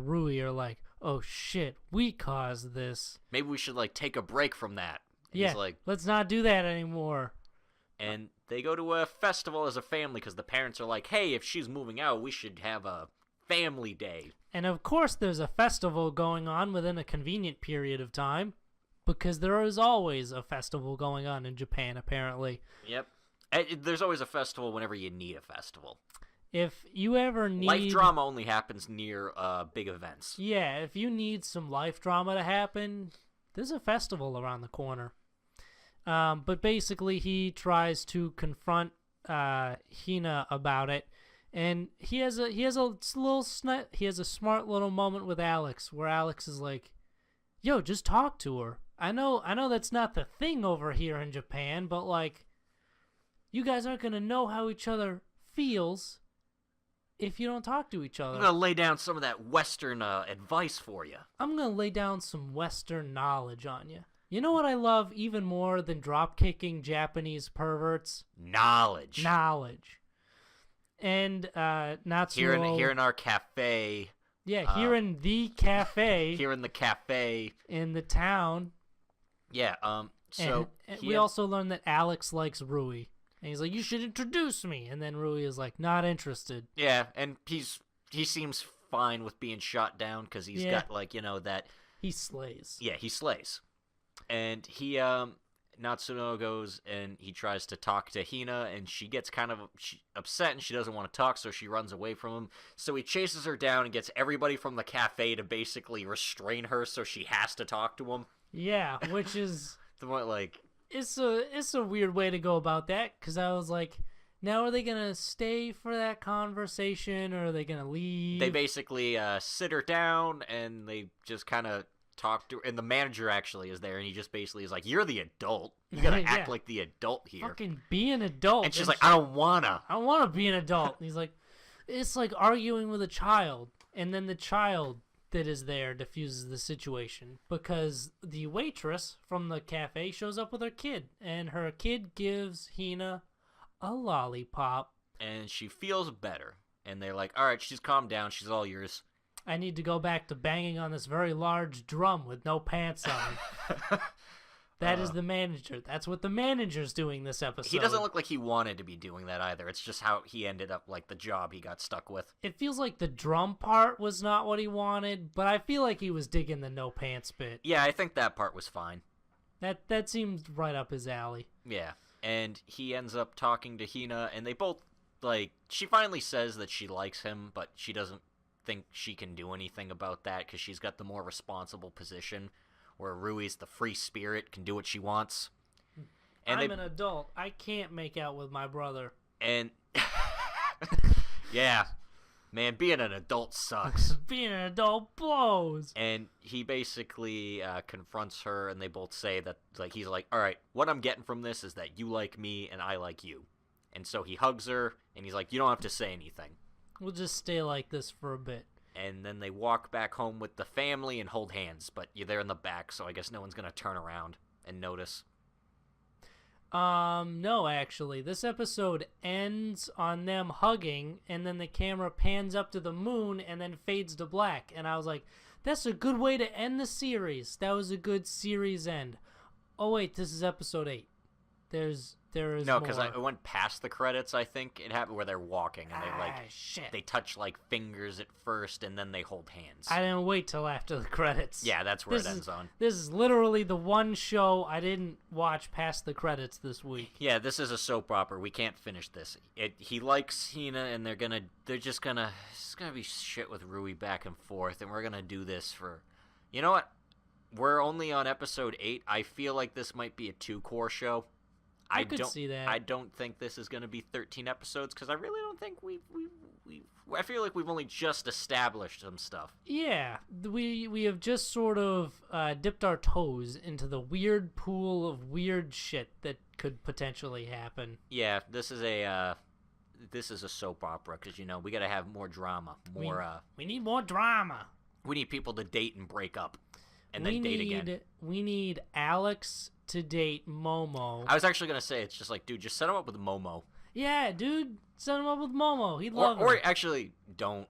Rui are like, oh shit, we caused this. Maybe we should, like, take a break from that. And Yeah, he's like, let's not do that anymore. and they go to a festival as a family because the parents are like, hey, if she's moving out, we should have a family day. And of course there's a festival going on within a convenient period of time, because there is always a festival going on in Japan, apparently. Yep. There's always a festival whenever you need a festival. If you ever need... Life drama only happens near big events. Yeah, if you need some life drama to happen, there's a festival around the corner. But basically, he tries to confront Hina about it, and he has a smart little moment with Alex, where Alex is like, "Yo, just talk to her. I know that's not the thing over here in Japan, but like, you guys aren't gonna know how each other feels if you don't talk to each other." I'm gonna lay down some of that Western advice for you. I'm gonna lay down some Western knowledge on you. You know what I love even more than drop-kicking Japanese perverts? Knowledge. And Natsuo... Here in our cafe. Yeah, here in the cafe. Here in the cafe. In the town. Yeah, so... And we also learned that Alex likes Rui. And he's like, you should introduce me. And then Rui is like, not interested. Yeah, and he seems fine with being shot down because he's got, like, you know, that... He slays. Yeah, he slays. And he, Natsuno goes and he tries to talk to Hina, and she gets kind of upset and she doesn't want to talk, so she runs away from him. So he chases her down and gets everybody from the cafe to basically restrain her, so she has to talk to him. Yeah, which is... the more, like... It's a weird way to go about that, because I was like, now are they going to stay for that conversation, or are they going to leave? They basically sit her down, and they just kind of talk to her, and the manager actually is there, and he just basically is like, you're the adult. You gotta Yeah. act like the adult here. Fucking be an adult. And she's like, I don't wanna. I don't want to be an adult. And he's like, it's like arguing with a child. And then the child that is there diffuses the situation, because the waitress from the cafe shows up with her kid, and her kid gives Hina a lollipop. And she feels better. And they're like, all right, she's calmed down. She's all yours. I need to go back to banging on this very large drum with no pants on. That is the manager. That's what the manager's doing this episode. He doesn't look like he wanted to be doing that either. It's just how he ended up, like, the job he got stuck with. It feels like the drum part was not what he wanted, but I feel like he was digging the no pants bit. Yeah, I think that part was fine. That seemed right up his alley. Yeah, and he ends up talking to Hina, and they both, like, she finally says that she likes him, but she doesn't think she can do anything about that because she's got the more responsible position, where Rui's the free spirit, can do what she wants. And I'm an adult. I can't make out with my brother. And yeah, man, being an adult sucks. Being an adult blows. And he basically confronts her, and they both say that, like, he's like, all right, what I'm getting from this is that you like me and I like you. And so he hugs her, and he's like, you don't have to say anything. We'll just stay like this for a bit. And then they walk back home with the family and hold hands, but you're there in the back, so I guess no one's going to turn around and notice. No, actually. This episode ends on them hugging, and then the camera pans up to the moon and then fades to black. And I was like, that's a good way to end the series. That was a good series end. Oh, wait, this is episode 8. There is no, because more. it went past the credits. I think it happened where they're walking and they shit. They touch like fingers at first and then they hold hands. I didn't wait till after the credits. Yeah, that's where it ends on. This is literally the one show I didn't watch past the credits this week. Yeah, this is a soap opera. We can't finish this. He likes Hina, and it's gonna be shit with Rui back and forth, and we're gonna do this for, you know what? We're only on episode 8. I feel like this might be a 2-core show. I could see that. I don't think this is going to be 13 episodes because I really don't think I feel like we've only just established some stuff. Yeah, we have just sort of dipped our toes into the weird pool of weird shit that could potentially happen. Yeah, this is a soap opera because, you know, we got to have more drama, we need more drama. We need people to date and break up and then date again. We need Alex to date Momo. I was actually going to say, it's just like, dude, just set him up with Momo. Yeah, dude, set him up with Momo. He'd love her. Or actually, don't.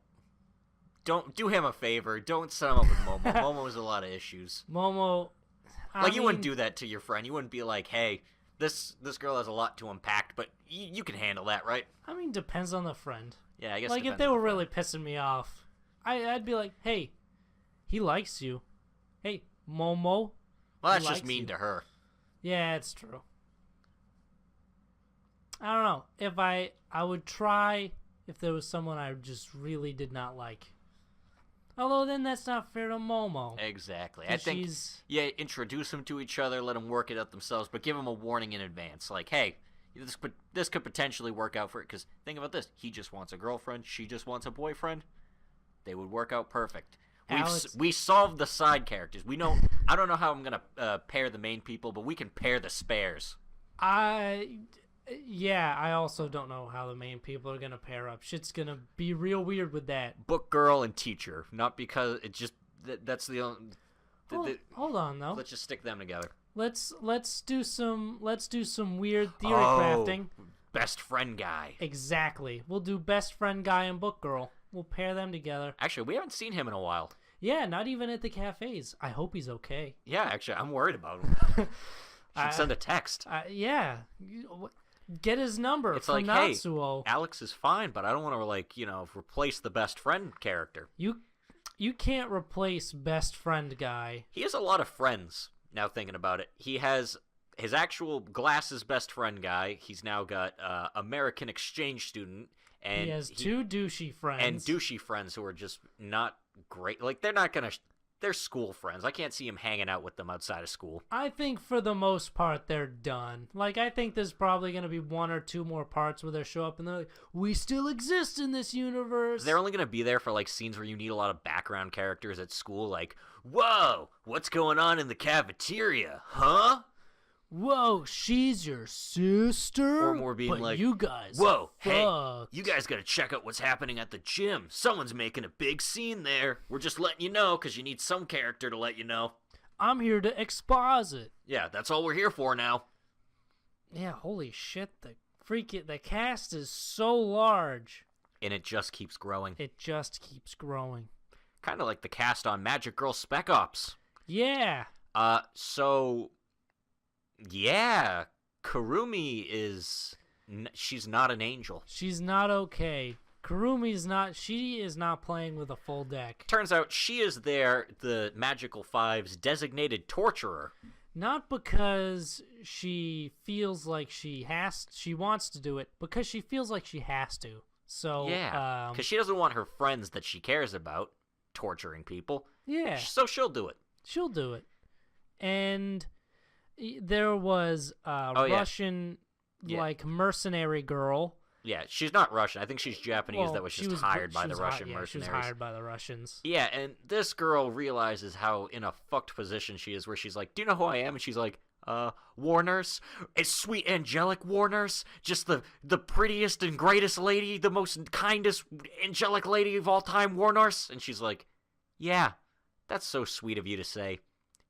don't do him a favor. Don't set him up with Momo. Momo has a lot of issues. Momo, you wouldn't do that to your friend. You wouldn't be like, hey, this girl has a lot to unpack, but you can handle that, right? I mean, depends on the friend. Yeah, I guess. Like, if they were really pissing me off, I'd be like, hey, he likes you. Hey, Momo. Well, that's just mean to her. Yeah, it's true. I don't know. If I would try if there was someone I just really did not like. Although then that's not fair to Momo. Exactly. I think, introduce them to each other, let them work it out themselves, but give them a warning in advance. Like, hey, this could potentially work out for it, because think about this. He just wants a girlfriend. She just wants a boyfriend. They would work out perfect. We solved the side characters. We know. I don't know how I'm going to pair the main people, but we can pair the spares. Yeah, I also don't know how the main people are gonna pair up. Shit's gonna be real weird with that. Book girl and teacher, not because it just that's the only. Hold on though. Let's just stick them together. Let's do some weird theory crafting. Best friend guy. Exactly. We'll do best friend guy and book girl. We'll pair them together. Actually, we haven't seen him in a while. Yeah, not even at the cafes. I hope he's okay. Yeah, actually, I'm worried about him. Should send a text. Yeah. Get his number. It's from like, Natsuo. hey, Alex is fine, but I don't want to replace the best friend character. You can't replace best friend guy. He has a lot of friends. Now thinking about it, he has his actual glasses best friend guy. He's now got American exchange student, and he has two douchey friends and douchey friends who are just not great. Like they're school friends. I can't see him hanging out with them outside of school. I think for the most part they're done. Like, I think there's probably going to be one or two more parts where they show up and they're like, we still exist in this universe. They're only going to be there for like scenes where you need a lot of background characters at school, like, whoa, what's going on in the cafeteria, huh? Whoa, she's your sister? Or more being but like, you guys whoa, fucked. hey, you guys gotta check out what's happening at the gym. Someone's making a big scene there. We're just letting you know, because you need some character to let you know. I'm here to exposit. Yeah, that's all we're here for now. Yeah, holy shit, the cast is so large. And it just keeps growing. It just keeps growing. Kind of like the cast on Magic Girl Spec Ops. Yeah. Yeah, Kurumi she's not an angel. She's not okay. She is not playing with a full deck. Turns out she is the Magical Five's designated torturer. Not because she feels like she wants to do it, because she feels like she has to. So yeah, because she doesn't want her friends that she cares about torturing people. Yeah. So she'll do it. She'll do it. And there was a Russian, mercenary girl. Yeah, she's not Russian. I think she's Japanese that was just hired by the Russian mercenaries. She was hired by the Russians. Yeah, and this girl realizes how in a fucked position she is, where she's like, do you know who I am? And she's like, war nurse? It's sweet angelic war nurse? Just the prettiest and greatest lady, the most kindest angelic lady of all time, war nurse? And she's like, yeah, that's so sweet of you to say,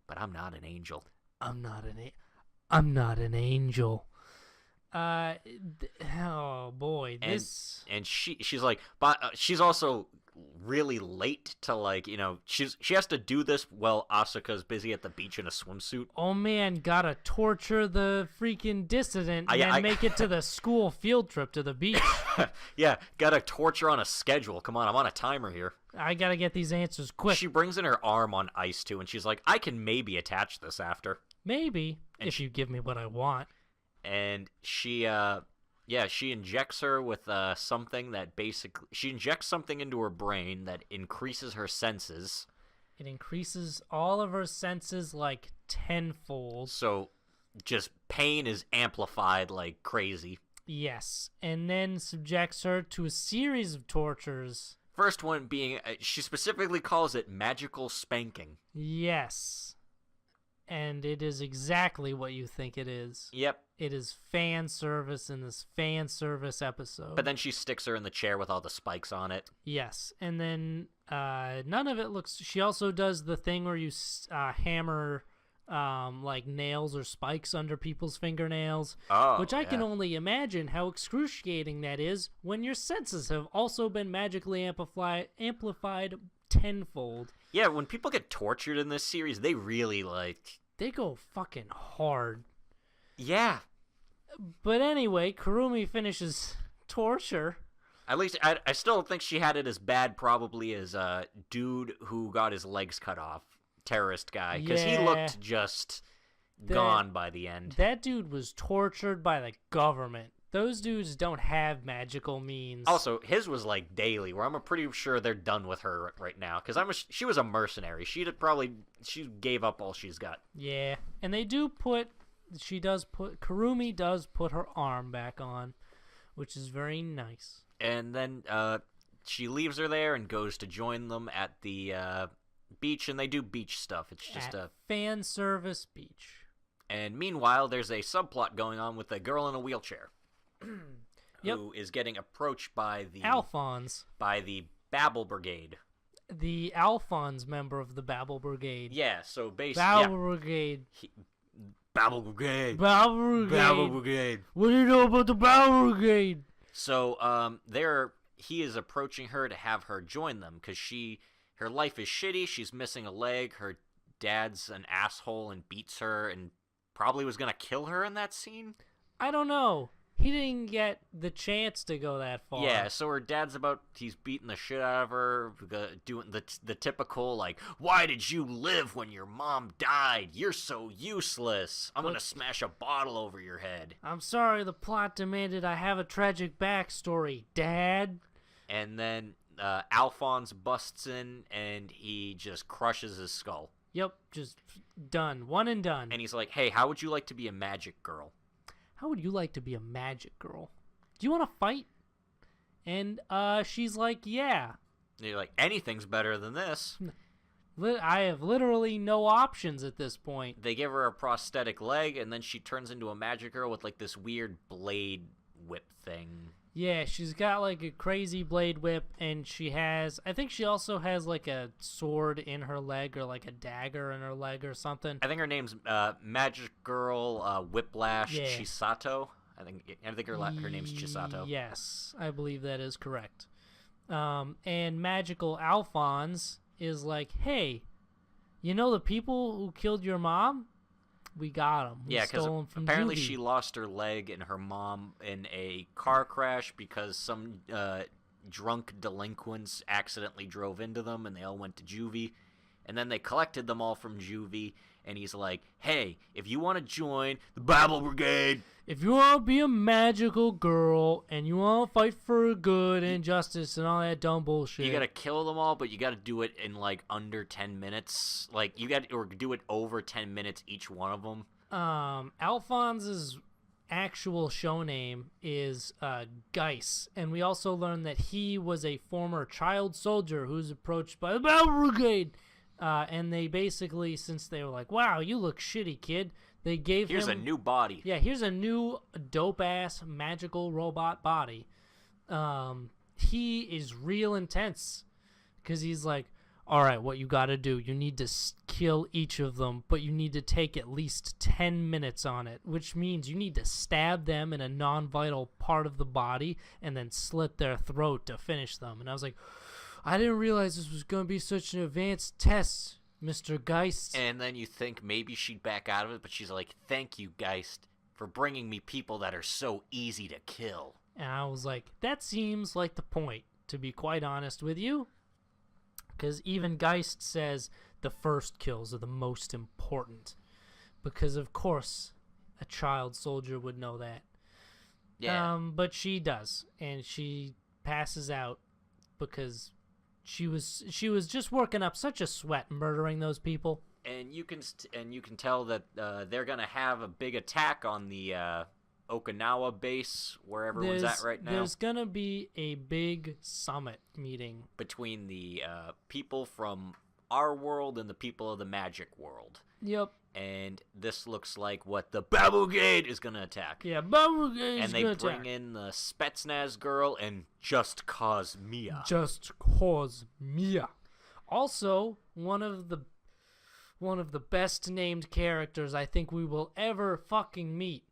but I'm not an angel. I'm not an angel. Oh boy, this and she's like, but she's also really late to she has to do this while Asuka's busy at the beach in a swimsuit. Oh man, gotta torture the freaking dissident and then make it to the school field trip to the beach. Yeah, gotta torture on a schedule. Come on, I'm on a timer here. I gotta get these answers quick. She brings in her arm on ice too, and she's like, I can maybe attach this after. Maybe, if you give me what I want. And she injects her with something that she injects something into her brain that increases her senses. It increases all of her senses like tenfold. So just pain is amplified like crazy. Yes, and then subjects her to a series of tortures. First one being, she specifically calls it magical spanking. Yes. And it is exactly what you think it is. Yep. It is fan service in this fan service episode. But then she sticks her in the chair with all the spikes on it. Yes. And then none of it looks... She also does the thing where you hammer like nails or spikes under people's fingernails, Oh, which I can yeah. only imagine how excruciating that is when your senses have also been magically amplified tenfold. Yeah, when people get tortured in this series, they really They go fucking hard. Yeah. But anyway, Kurumi finishes torture. At least I still don't think she had it as bad probably as dude who got his legs cut off, terrorist guy, because he looked just gone by the end. That dude was tortured by the government. Those dudes don't have magical means. Also, his was like daily, where I'm pretty sure they're done with her right now, because she was a mercenary. She gave up all she's got. Yeah, and Kurumi does put her arm back on, which is very nice. And then she leaves her there and goes to join them at the beach, and they do beach stuff. It's just a fan service beach. And meanwhile, there's a subplot going on with a girl in a wheelchair who is getting approached by the Alphonse, by the Babel Brigade. The Alphonse member of the Babel Brigade. Yeah, so basically, Babel Brigade. Babel Brigade. Babel Brigade. Babel Brigade. What do you know about the Babel Brigade? So, he is approaching her to have her join them because her life is shitty. She's missing a leg. Her dad's an asshole and beats her and probably was gonna kill her in that scene. I don't know. He didn't get the chance to go that far. Yeah, so her dad's he's beating the shit out of her, doing the typical, like, why did you live when your mom died? You're so useless. I'm gonna smash a bottle over your head. I'm sorry, the plot demanded I have a tragic backstory, Dad. And then Alphonse busts in, and he just crushes his skull. Yep, just done. One and done. And he's like, hey, how would you like to be a magic girl? How would you like to be a magic girl? Do you want to fight? And she's like, yeah. And you're like, anything's better than this. I have literally no options at this point. They give her a prosthetic leg, and then she turns into a magic girl with, like, this weird blade whip thing. Yeah, she's got, like, a crazy blade whip, and I think she also has, like, a sword in her leg or, like, a dagger in her leg or something. I think her name's Magic Girl Whiplash Chisato. I think her name's Chisato. Yes, I believe that is correct. And Magical Alphonse is like, hey, you know the people who killed your mom? We got them. Yeah, because apparently she lost her leg and her mom in a car crash because some drunk delinquents accidentally drove into them and they all went to juvie. And then they collected them all from juvie, and he's like, hey, if you want to join the Babel Brigade, if you want to be a magical girl and you want to fight for good and justice and all that dumb bullshit, you got to kill them all, but you got to do it in, like, under 10 minutes. Like, or do it over 10 minutes each one of them. Alphonse's actual show name is Geis, and we also learned that he was a former child soldier who's approached by the Babel Brigade. And they basically, since they were like, wow, you look shitty, kid, they gave Here's him... a new body. Yeah, here's a new dope-ass magical robot body. He is real intense, because he's like, all right, what you gotta do, you need to kill each of them, but you need to take at least 10 minutes on it, which means you need to stab them in a non-vital part of the body and then slit their throat to finish them. And I was like... I didn't realize this was going to be such an advanced test, Mr. Geist. And then you think maybe she'd back out of it, but she's like, thank you, Geist, for bringing me people that are so easy to kill. And I was like, that seems like the point, to be quite honest with you. Because even Geist says the first kills are the most important. Because, of course, a child soldier would know that. Yeah. But she does, and she passes out because... She was just working up such a sweat murdering those people. And you can tell that they're gonna have a big attack on the Okinawa base where everyone's at right now. There's gonna be a big summit meeting between the people from our world and the people of the magic world. Yep. And this looks like what the Babel Brigade is gonna attack. Yeah, Babel Brigade is gonna attack. And they bring in the Spetsnaz girl and Just Cause Mia. Just Cause Mia. Also, one of one of the best named characters I think we will ever fucking meet.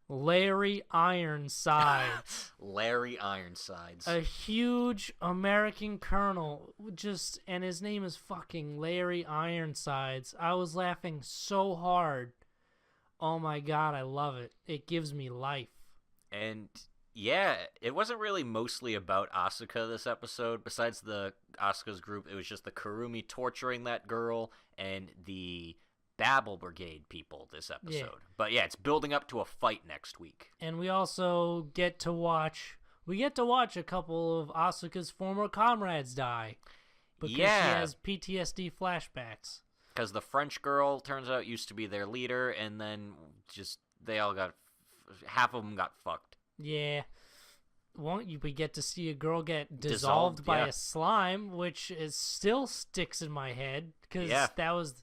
Larry Ironsides. Larry Ironsides. A huge American colonel, and his name is fucking Larry Ironsides. I was laughing so hard. Oh my god, I love it. It gives me life. And yeah, it wasn't really mostly about Asuka this episode. Besides the Asuka's group, it was just the Kurumi torturing that girl and the Babel Brigade people this episode. Yeah. But yeah, it's building up to a fight next week. And we also get to watch a couple of Asuka's former comrades die. Because she has PTSD flashbacks. Because the French girl, turns out, used to be their leader, and then half of them got fucked. Yeah. We get to see a girl get dissolved by a slime, which still sticks in my head. Because that was...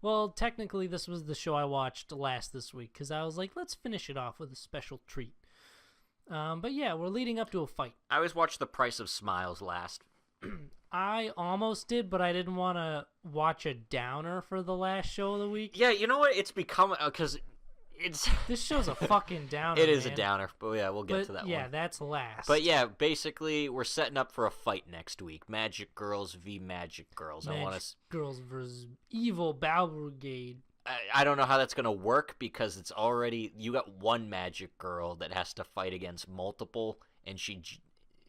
Well, technically, this was the show I watched this week, because I was like, let's finish it off with a special treat. But yeah, we're leading up to a fight. I always watched The Price of Smiles last. I almost did, but I didn't want to watch a downer for the last show of the week. Yeah, you know what? It's become... Because this show's a fucking downer. It is a downer, but yeah, we'll get to that one. Yeah, that's last. But yeah, basically, we're setting up for a fight next week. Magic Girls v. Magic Girls. Girls versus Evil Babel Brigade. I don't know how that's going to work, because it's already... You got one Magic Girl that has to fight against multiple, and she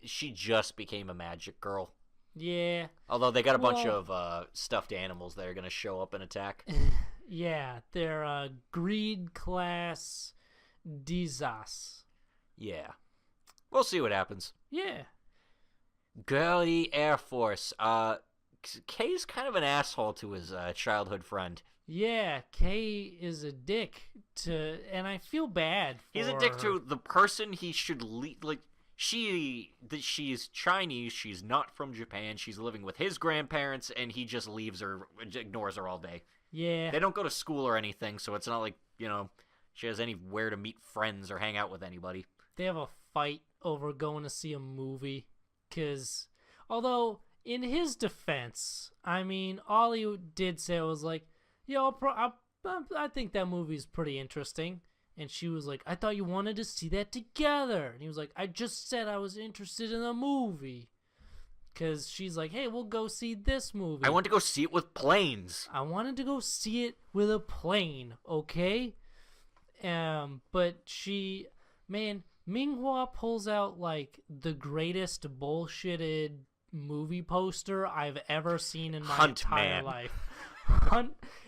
just became a Magic Girl. Yeah. Although they got a bunch of stuffed animals that are going to show up and attack. Yeah, they're Greed Class Dizas. Yeah. We'll see what happens. Yeah. Girly Air Force. Kay's kind of an asshole to his childhood friend. Yeah, Kay is a dick and I feel bad for He's a dick to the person he should lead. Like, she's Chinese, she's not from Japan, she's living with his grandparents, and he just leaves her, ignores her all day. Yeah. They don't go to school or anything, so it's not like, she has anywhere to meet friends or hang out with anybody. They have a fight over going to see a movie, because, although, in his defense, I mean, all he did say was like, I think that movie's pretty interesting. And she was like, I thought you wanted to see that together. And he was like, I just said I was interested in a movie. Because she's like, hey, we'll go see this movie. I want to go see it with planes. I wanted to go see it with a plane, okay? But Minghua pulls out, like, the greatest bullshitted movie poster I've ever seen in my entire life.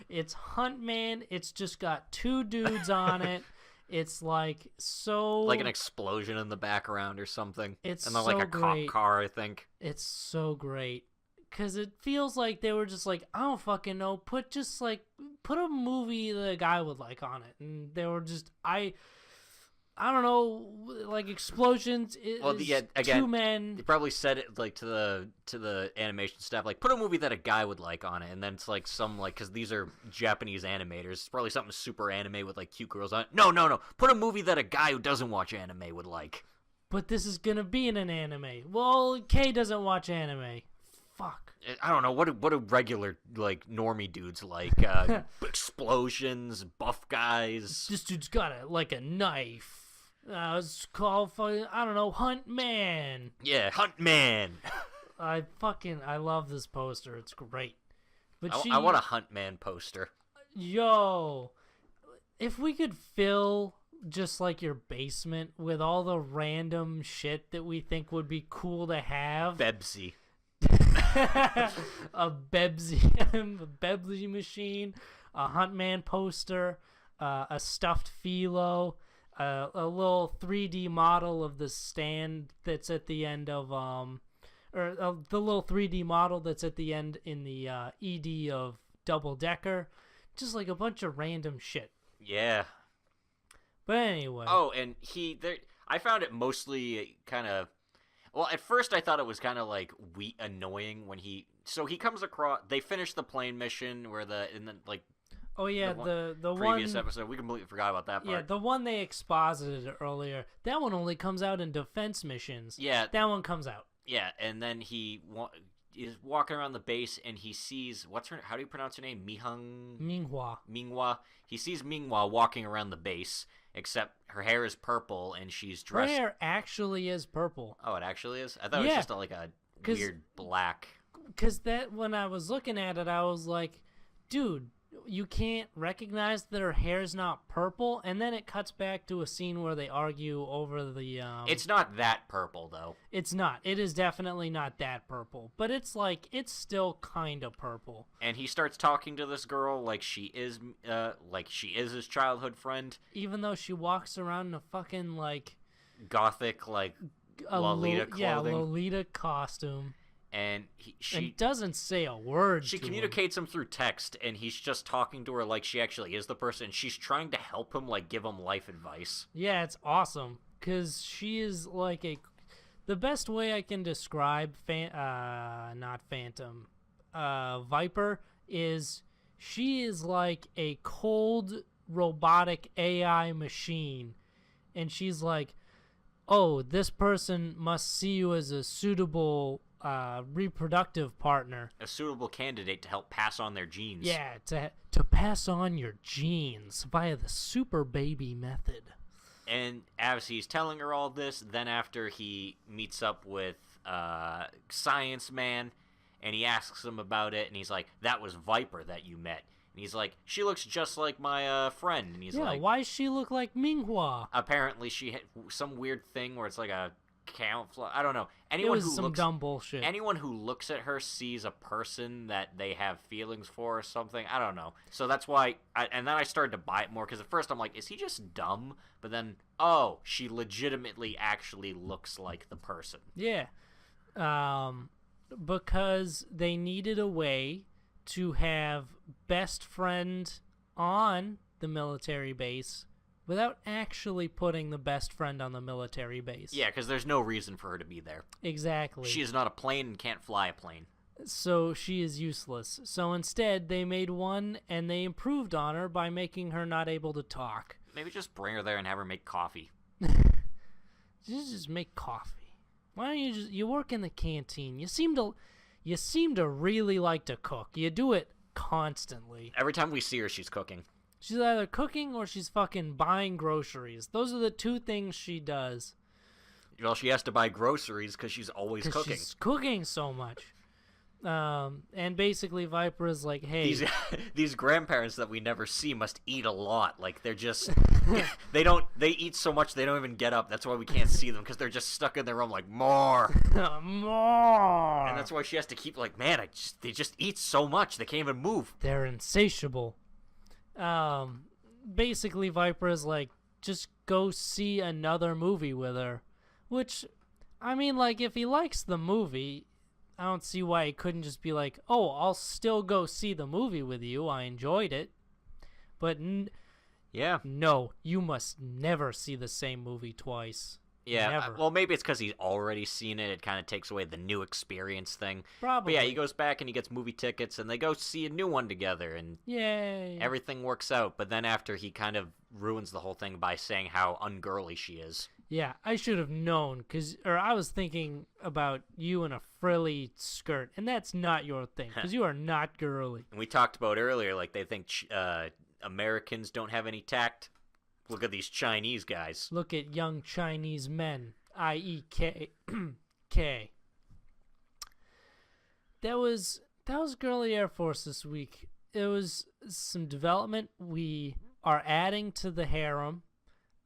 It's Huntman. It's just got two dudes on it. It's like like an explosion in the background or something. It's and then so like a great. cop car, I think. It's so great because it feels like they were just like, I don't fucking know. Put a movie that a guy would like on it, and they were just I don't know, like explosions. Again, two men. They probably said it like to the animation staff, like, put a movie that a guy would like on it, and then it's like because these are Japanese animators, it's probably something super anime with like cute girls on it. No, put a movie that a guy who doesn't watch anime would like. But this is gonna be in an anime. Well, Kay doesn't watch anime. Fuck. I don't know what do regular like normie dudes like? Explosions, buff guys. This dude's got a knife. It's called, I don't know, Hunt Man. Yeah, Hunt Man. I love this poster. It's great. But I want a Hunt Man poster. Yo, if we could fill just like your basement with all the random shit that we think would be cool to have. Bebsy. a Bebsy machine, a Hunt Man poster, a stuffed Philo, a little 3D model of the stand that's at the end of the little 3D model that's at the end in the ED of Double Decker, just like a bunch of random shit. Yeah. But anyway. Oh, and I found it mostly kind of. Well, at first I thought it was kind of like annoying when he comes across. They finish the plane mission Oh yeah, the previous one episode. We completely forgot about that part. Yeah, the one they exposited earlier. That one only comes out in defense missions. Yeah, that one comes out. Yeah, and then is walking around the base and he sees how do you pronounce her name? Minghua. Minghua. He sees Minghua walking around the base, except her hair is purple and she's Her dressed. hair actually is purple. Oh, it actually is. I thought it was just like a weird black. Because when I was looking at it, I was like, dude, you can't recognize that her hair's not purple, and then it cuts back to a scene where they argue over the It's not that purple though. It's not. It is definitely not that purple, but it's still kind of purple. And he starts talking to this girl like she is his childhood friend, even though she walks around in a fucking gothic Lolita clothing. Yeah, Lolita costume. And she doesn't say a word. She communicates him through text, and he's just talking to her like she actually is the person. She's trying to help him, give him life advice. Yeah, it's awesome because she is the best way I can describe not Phantom, Viper is she is like a cold robotic AI machine, and she's like, oh, this person must see you as a suitable reproductive partner, a suitable candidate to help pass on their genes. Yeah, to pass on your genes via the super baby method. And as he's telling her all this, then after he meets up with Science Man, and he asks him about it, and he's like, that was Viper that you met. And he's like, she looks just like my friend. And he's like, why does she look like Minghua? Apparently she had some weird thing where it's like a camouflage. I don't know. Dumb bullshit. Anyone who looks at her sees a person that they have feelings for or something. I don't know. So that's why. And then I started to buy it more because at first I'm like, is he just dumb? But then, oh, she legitimately actually looks like the person. Yeah. Because they needed a way to have best friend on the military base without actually putting the best friend on the military base. Yeah, because there's no reason for her to be there. Exactly. She is not a plane and can't fly a plane. So she is useless. So instead, they made one, and they improved on her by making her not able to talk. Maybe just bring her there and have her make coffee. Just make coffee. Why don't you work in the canteen? You seem to really like to cook. You do it constantly. Every time we see her, she's cooking. She's either cooking or she's fucking buying groceries. Those are the two things she does. Well, she has to buy groceries because she's always cooking. She's cooking so much. And basically Viper is like, hey... These grandparents that we never see must eat a lot. They're just... they eat so much they don't even get up. That's why we can't see them, because they're just stuck in their room more. More! And that's why she has to keep man, they just eat so much. They can't even move. They're insatiable. Basically Viper is like, just go see another movie with her. Which, I mean, if he likes the movie, I don't see why he couldn't just be like, oh, I'll still go see the movie with you. I enjoyed it. But yeah, no, you must never see the same movie twice. Yeah, well, maybe it's because he's already seen it. It kind of takes away the new experience thing. Probably. But yeah, he goes back and he gets movie tickets, and they go see a new one together, and yay, everything works out. But then after, he kind of ruins the whole thing by saying how ungirly she is. Yeah, I should have known, or I was thinking about you in a frilly skirt, and that's not your thing, because you are not girly. And we talked about earlier, they think Americans don't have any tact. Look at these Chinese guys. Look at young Chinese men, i.e. K. That was Girly Air Force this week. It was some development. We are adding to the harem.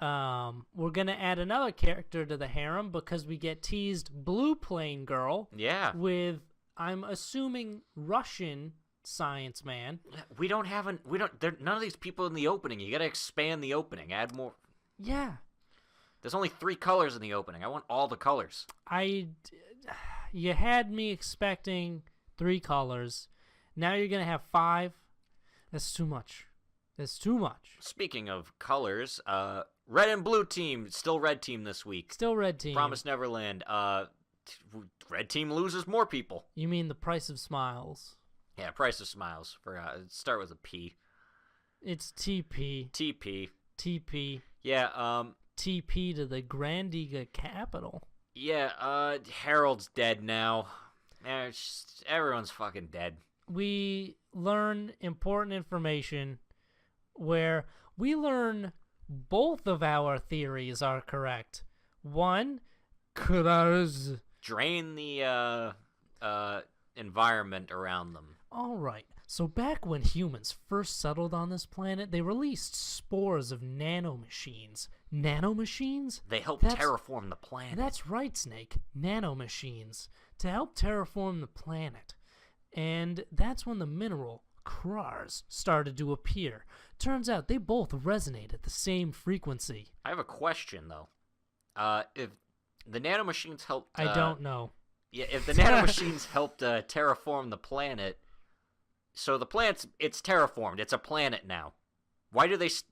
We're going to add another character to the harem because we get teased Blue Plane Girl. Yeah. With, I'm assuming, Russian Science Man. None of these people in the opening. You gotta expand the opening. Add more. Yeah. There's only 3 colors in the opening. I want all the colors. You had me expecting 3 colors. Now you're gonna have 5. That's too much. Speaking of colors, red and blue team, still red team this week. Still red team. Promise Neverland. Red team loses more people. You mean the Price of Smiles? Yeah, Price of Smiles. Forgot. It start with a P. It's TP. TP. Yeah, TP to the Grandiga capital. Yeah, Harold's dead now. Everyone's fucking dead. We learn important information where we learn both of our theories are correct. One, colors. Drain the environment around them. All right. So back when humans first settled on this planet, they released spores of nanomachines. Nanomachines? They helped terraform the planet. That's right, Snake. Nanomachines. To help terraform the planet. And that's when the mineral Krars started to appear. Turns out they both resonate at the same frequency. I have a question, though. If the nanomachines helped... I don't know. Yeah, if the nanomachines helped terraform the planet... So the planet's terraformed. It's a planet now. Why does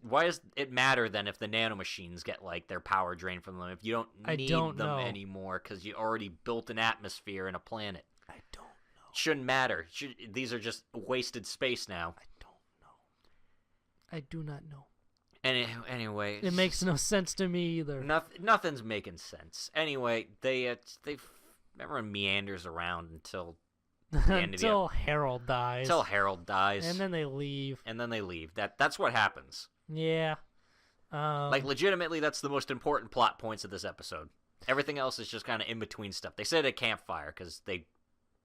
it matter then if the nanomachines get like their power drained from them if you don't need them anymore because you already built an atmosphere in a planet? I don't know. Shouldn't matter. These are just wasted space now. I don't know. I do not know. Anyway, it makes no sense to me either. Nothing's making sense. Anyway, everyone meanders around until. Until Harold dies. And then they leave. That's what happens. Yeah. Like, legitimately, that's the most important plot points of this episode. Everything else is just kind of in-between stuff. They said a campfire because they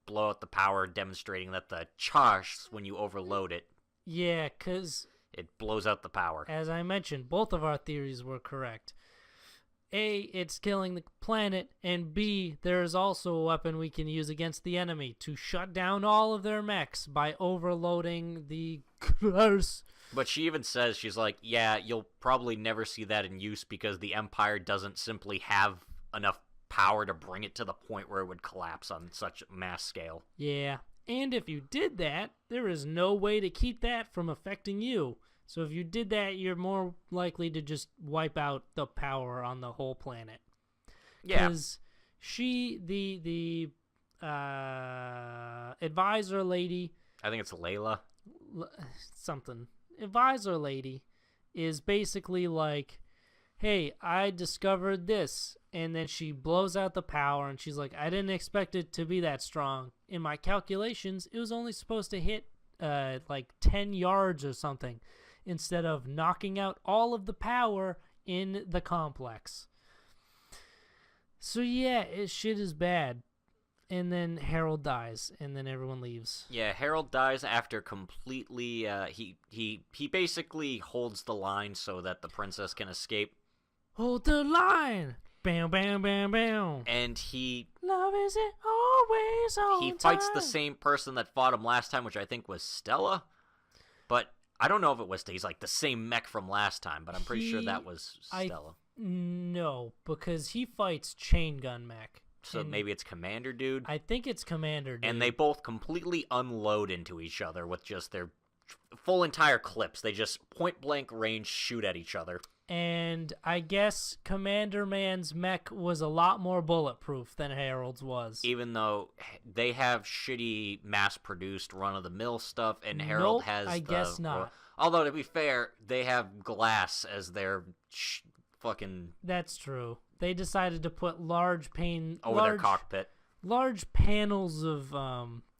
blow out the power, demonstrating that the charge, when you overload it... Yeah, because... It blows out the power. As I mentioned, both of our theories were correct. A, it's killing the planet, and B, there is also a weapon we can use against the enemy to shut down all of their mechs by overloading the curse. But she even says, she's like, yeah, you'll probably never see that in use because the Empire doesn't simply have enough power to bring it to the point where it would collapse on such a mass scale. Yeah, and if you did that, there is no way to keep that from affecting you. So if you did that, you're more likely to just wipe out the power on the whole planet. Yeah. Because the advisor lady... I think it's Layla. Something. Advisor lady is basically like, hey, I discovered this. And then she blows out the power, and she's like, I didn't expect it to be that strong. In my calculations, it was only supposed to hit like 10 yards or something, instead of knocking out all of the power in the complex. So yeah, shit is bad. And then Harold dies, and then everyone leaves. Yeah, Harold dies after completely... He basically holds the line so that the princess can escape. Hold the line! Bam, bam, bam, bam. And he... Love isn't always on He fights the same person that fought him last time, which I think was Stella. But... I don't know if it was, he's like the same mech from last time, but I'm pretty sure that was Stella. No, because he fights Chain Gun Mech. So maybe it's Commander Dude? I think it's Commander Dude. And they both completely unload into each other with just their full entire clips. They just point blank range shoot at each other. And I guess Commander Man's mech was a lot more bulletproof than Harold's was. Even though they have shitty mass-produced run-of-the-mill stuff, and Harold has I guess not. Although, to be fair, they have glass as their fucking... That's true. They decided to put large their cockpit. Large panels of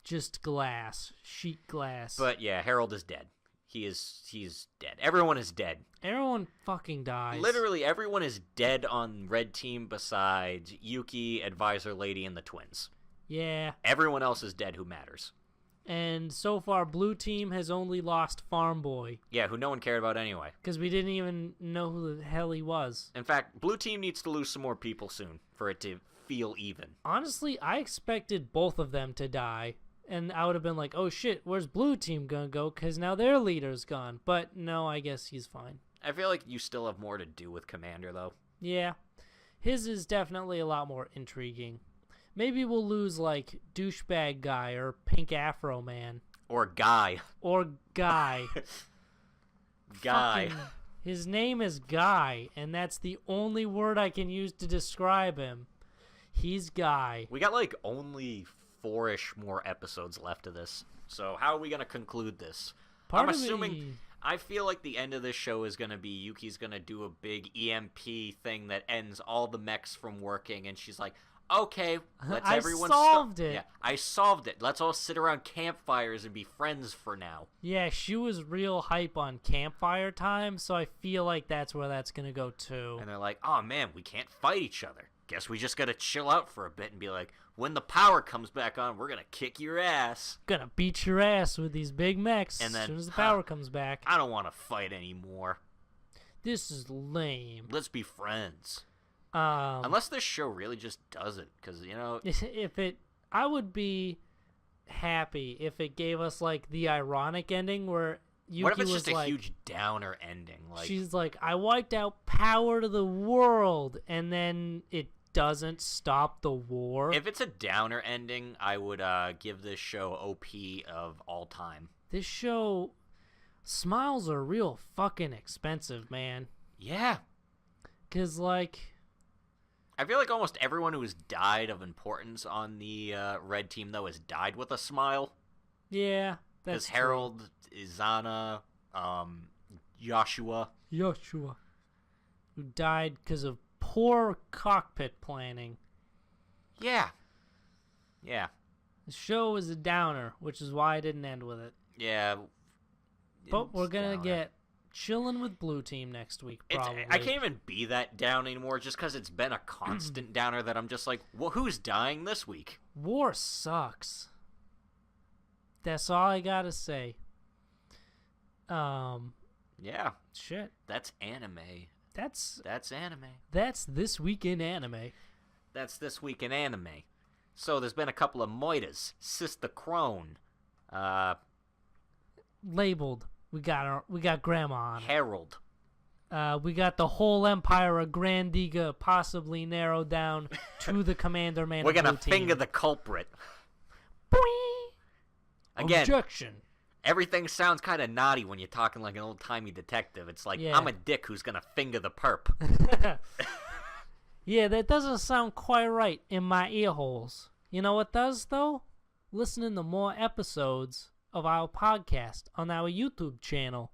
just glass, sheet glass. But yeah, Harold is dead. He's dead. Everyone is dead. Everyone fucking dies. Literally everyone is dead on Red Team besides Yuki, Advisor Lady, and the twins. Yeah. Everyone else is dead who matters. And so far, Blue Team has only lost Farm Boy. Yeah, who no one cared about anyway. Because we didn't even know who the hell he was. In fact, Blue Team needs to lose some more people soon for it to feel even. Honestly, I expected both of them to die. And I would have been like, oh shit, where's Blue Team gonna go? Because now their leader's gone. But no, I guess he's fine. I feel like you still have more to do with Commander, though. Yeah. His is definitely a lot more intriguing. Maybe we'll lose, like, Douchebag Guy or Pink Afro Man. Or Guy. Or Guy. Guy. His name is Guy, and that's the only word I can use to describe him. He's Guy. We got, like, only 4-ish more episodes left of this. So how are we going to conclude this? I'm assuming... I feel like the end of this show is going to be Yuki's going to do a big EMP thing that ends all the mechs from working, and she's like, okay, let's I everyone solved it. Yeah, I solved it. Let's all sit around campfires and be friends for now. Yeah, she was real hype on campfire time, so I feel like that's where that's gonna go too. And they're like, oh man, we can't fight each other. Guess we just gotta chill out for a bit and be like, when the power comes back on, we're gonna kick your ass. Gonna beat your ass with these big mechs And then, as soon as the power comes back. I don't want to fight anymore. This is lame. Let's be friends. Unless this show really just doesn't, because, you know... I would be happy if it gave us, like, the ironic ending where Yuki what if it's was just a like, huge downer ending? Like, she's like, I wiped out power to the world, and then it doesn't stop the war. if it's a downer ending, I would give this show OP of all time. This show, smiles are real fucking expensive, man. Yeah. 'Cause, like... I feel like almost everyone who has died of importance on the red team, though, has died with a smile. Yeah, that's Because Harold, Izana, Joshua. Joshua, who died because of poor cockpit planning. Yeah. Yeah. The show is a downer, which is why I didn't end with it. Yeah. But we're It's gonna downer. get chilling with Blue Team next week, probably. I can't even be that down anymore just because it's been a constant downer that I'm just like, well, who's dying this week? War sucks. That's all I gotta say. Yeah. Shit. That's anime. That's anime. That's this week in anime. That's this week in anime. So there's been a couple of moitas. Sister Crone. Labeled. We got Grandma on it. Harold. We got the whole empire of Grandiga possibly narrowed down to the commander man. We're of gonna Blue Team. finger the culprit. Boing! Again, Objection. everything sounds kind of naughty when you're talking like an old-timey detective. It's like, Yeah. I'm a dick who's gonna finger the perp. Yeah, that doesn't sound quite right in my ear holes. You know what does, though? Listening to more episodes of our podcast on our YouTube channel.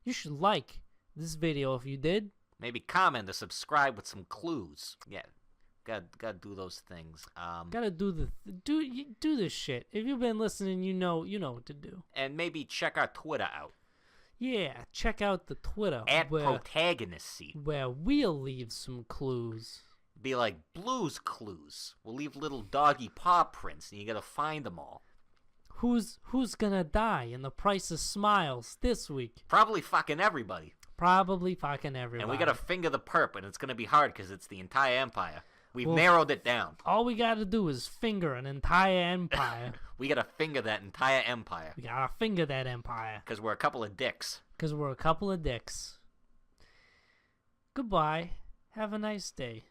You should like this video if you did. Maybe comment or subscribe with some clues. Yeah, gotta do those things. Gotta do this shit. If you've been listening, you know what to do. And maybe check our Twitter out. Yeah, check out the Twitter At where Protagonist. we'll leave some clues. Be like Blue's Clues. We'll leave little doggy paw prints, and you gotta find them all. Who's gonna die in the Price of Smiles this week? Probably fucking everybody. Probably fucking everybody. And we gotta finger the perp, and it's gonna be hard because it's the entire empire. We've Well, narrowed it down. All we gotta do is finger an entire empire. We gotta finger that entire empire. We gotta finger that empire. Because we're a couple of dicks. Because we're a couple of dicks. Goodbye. Have a nice day.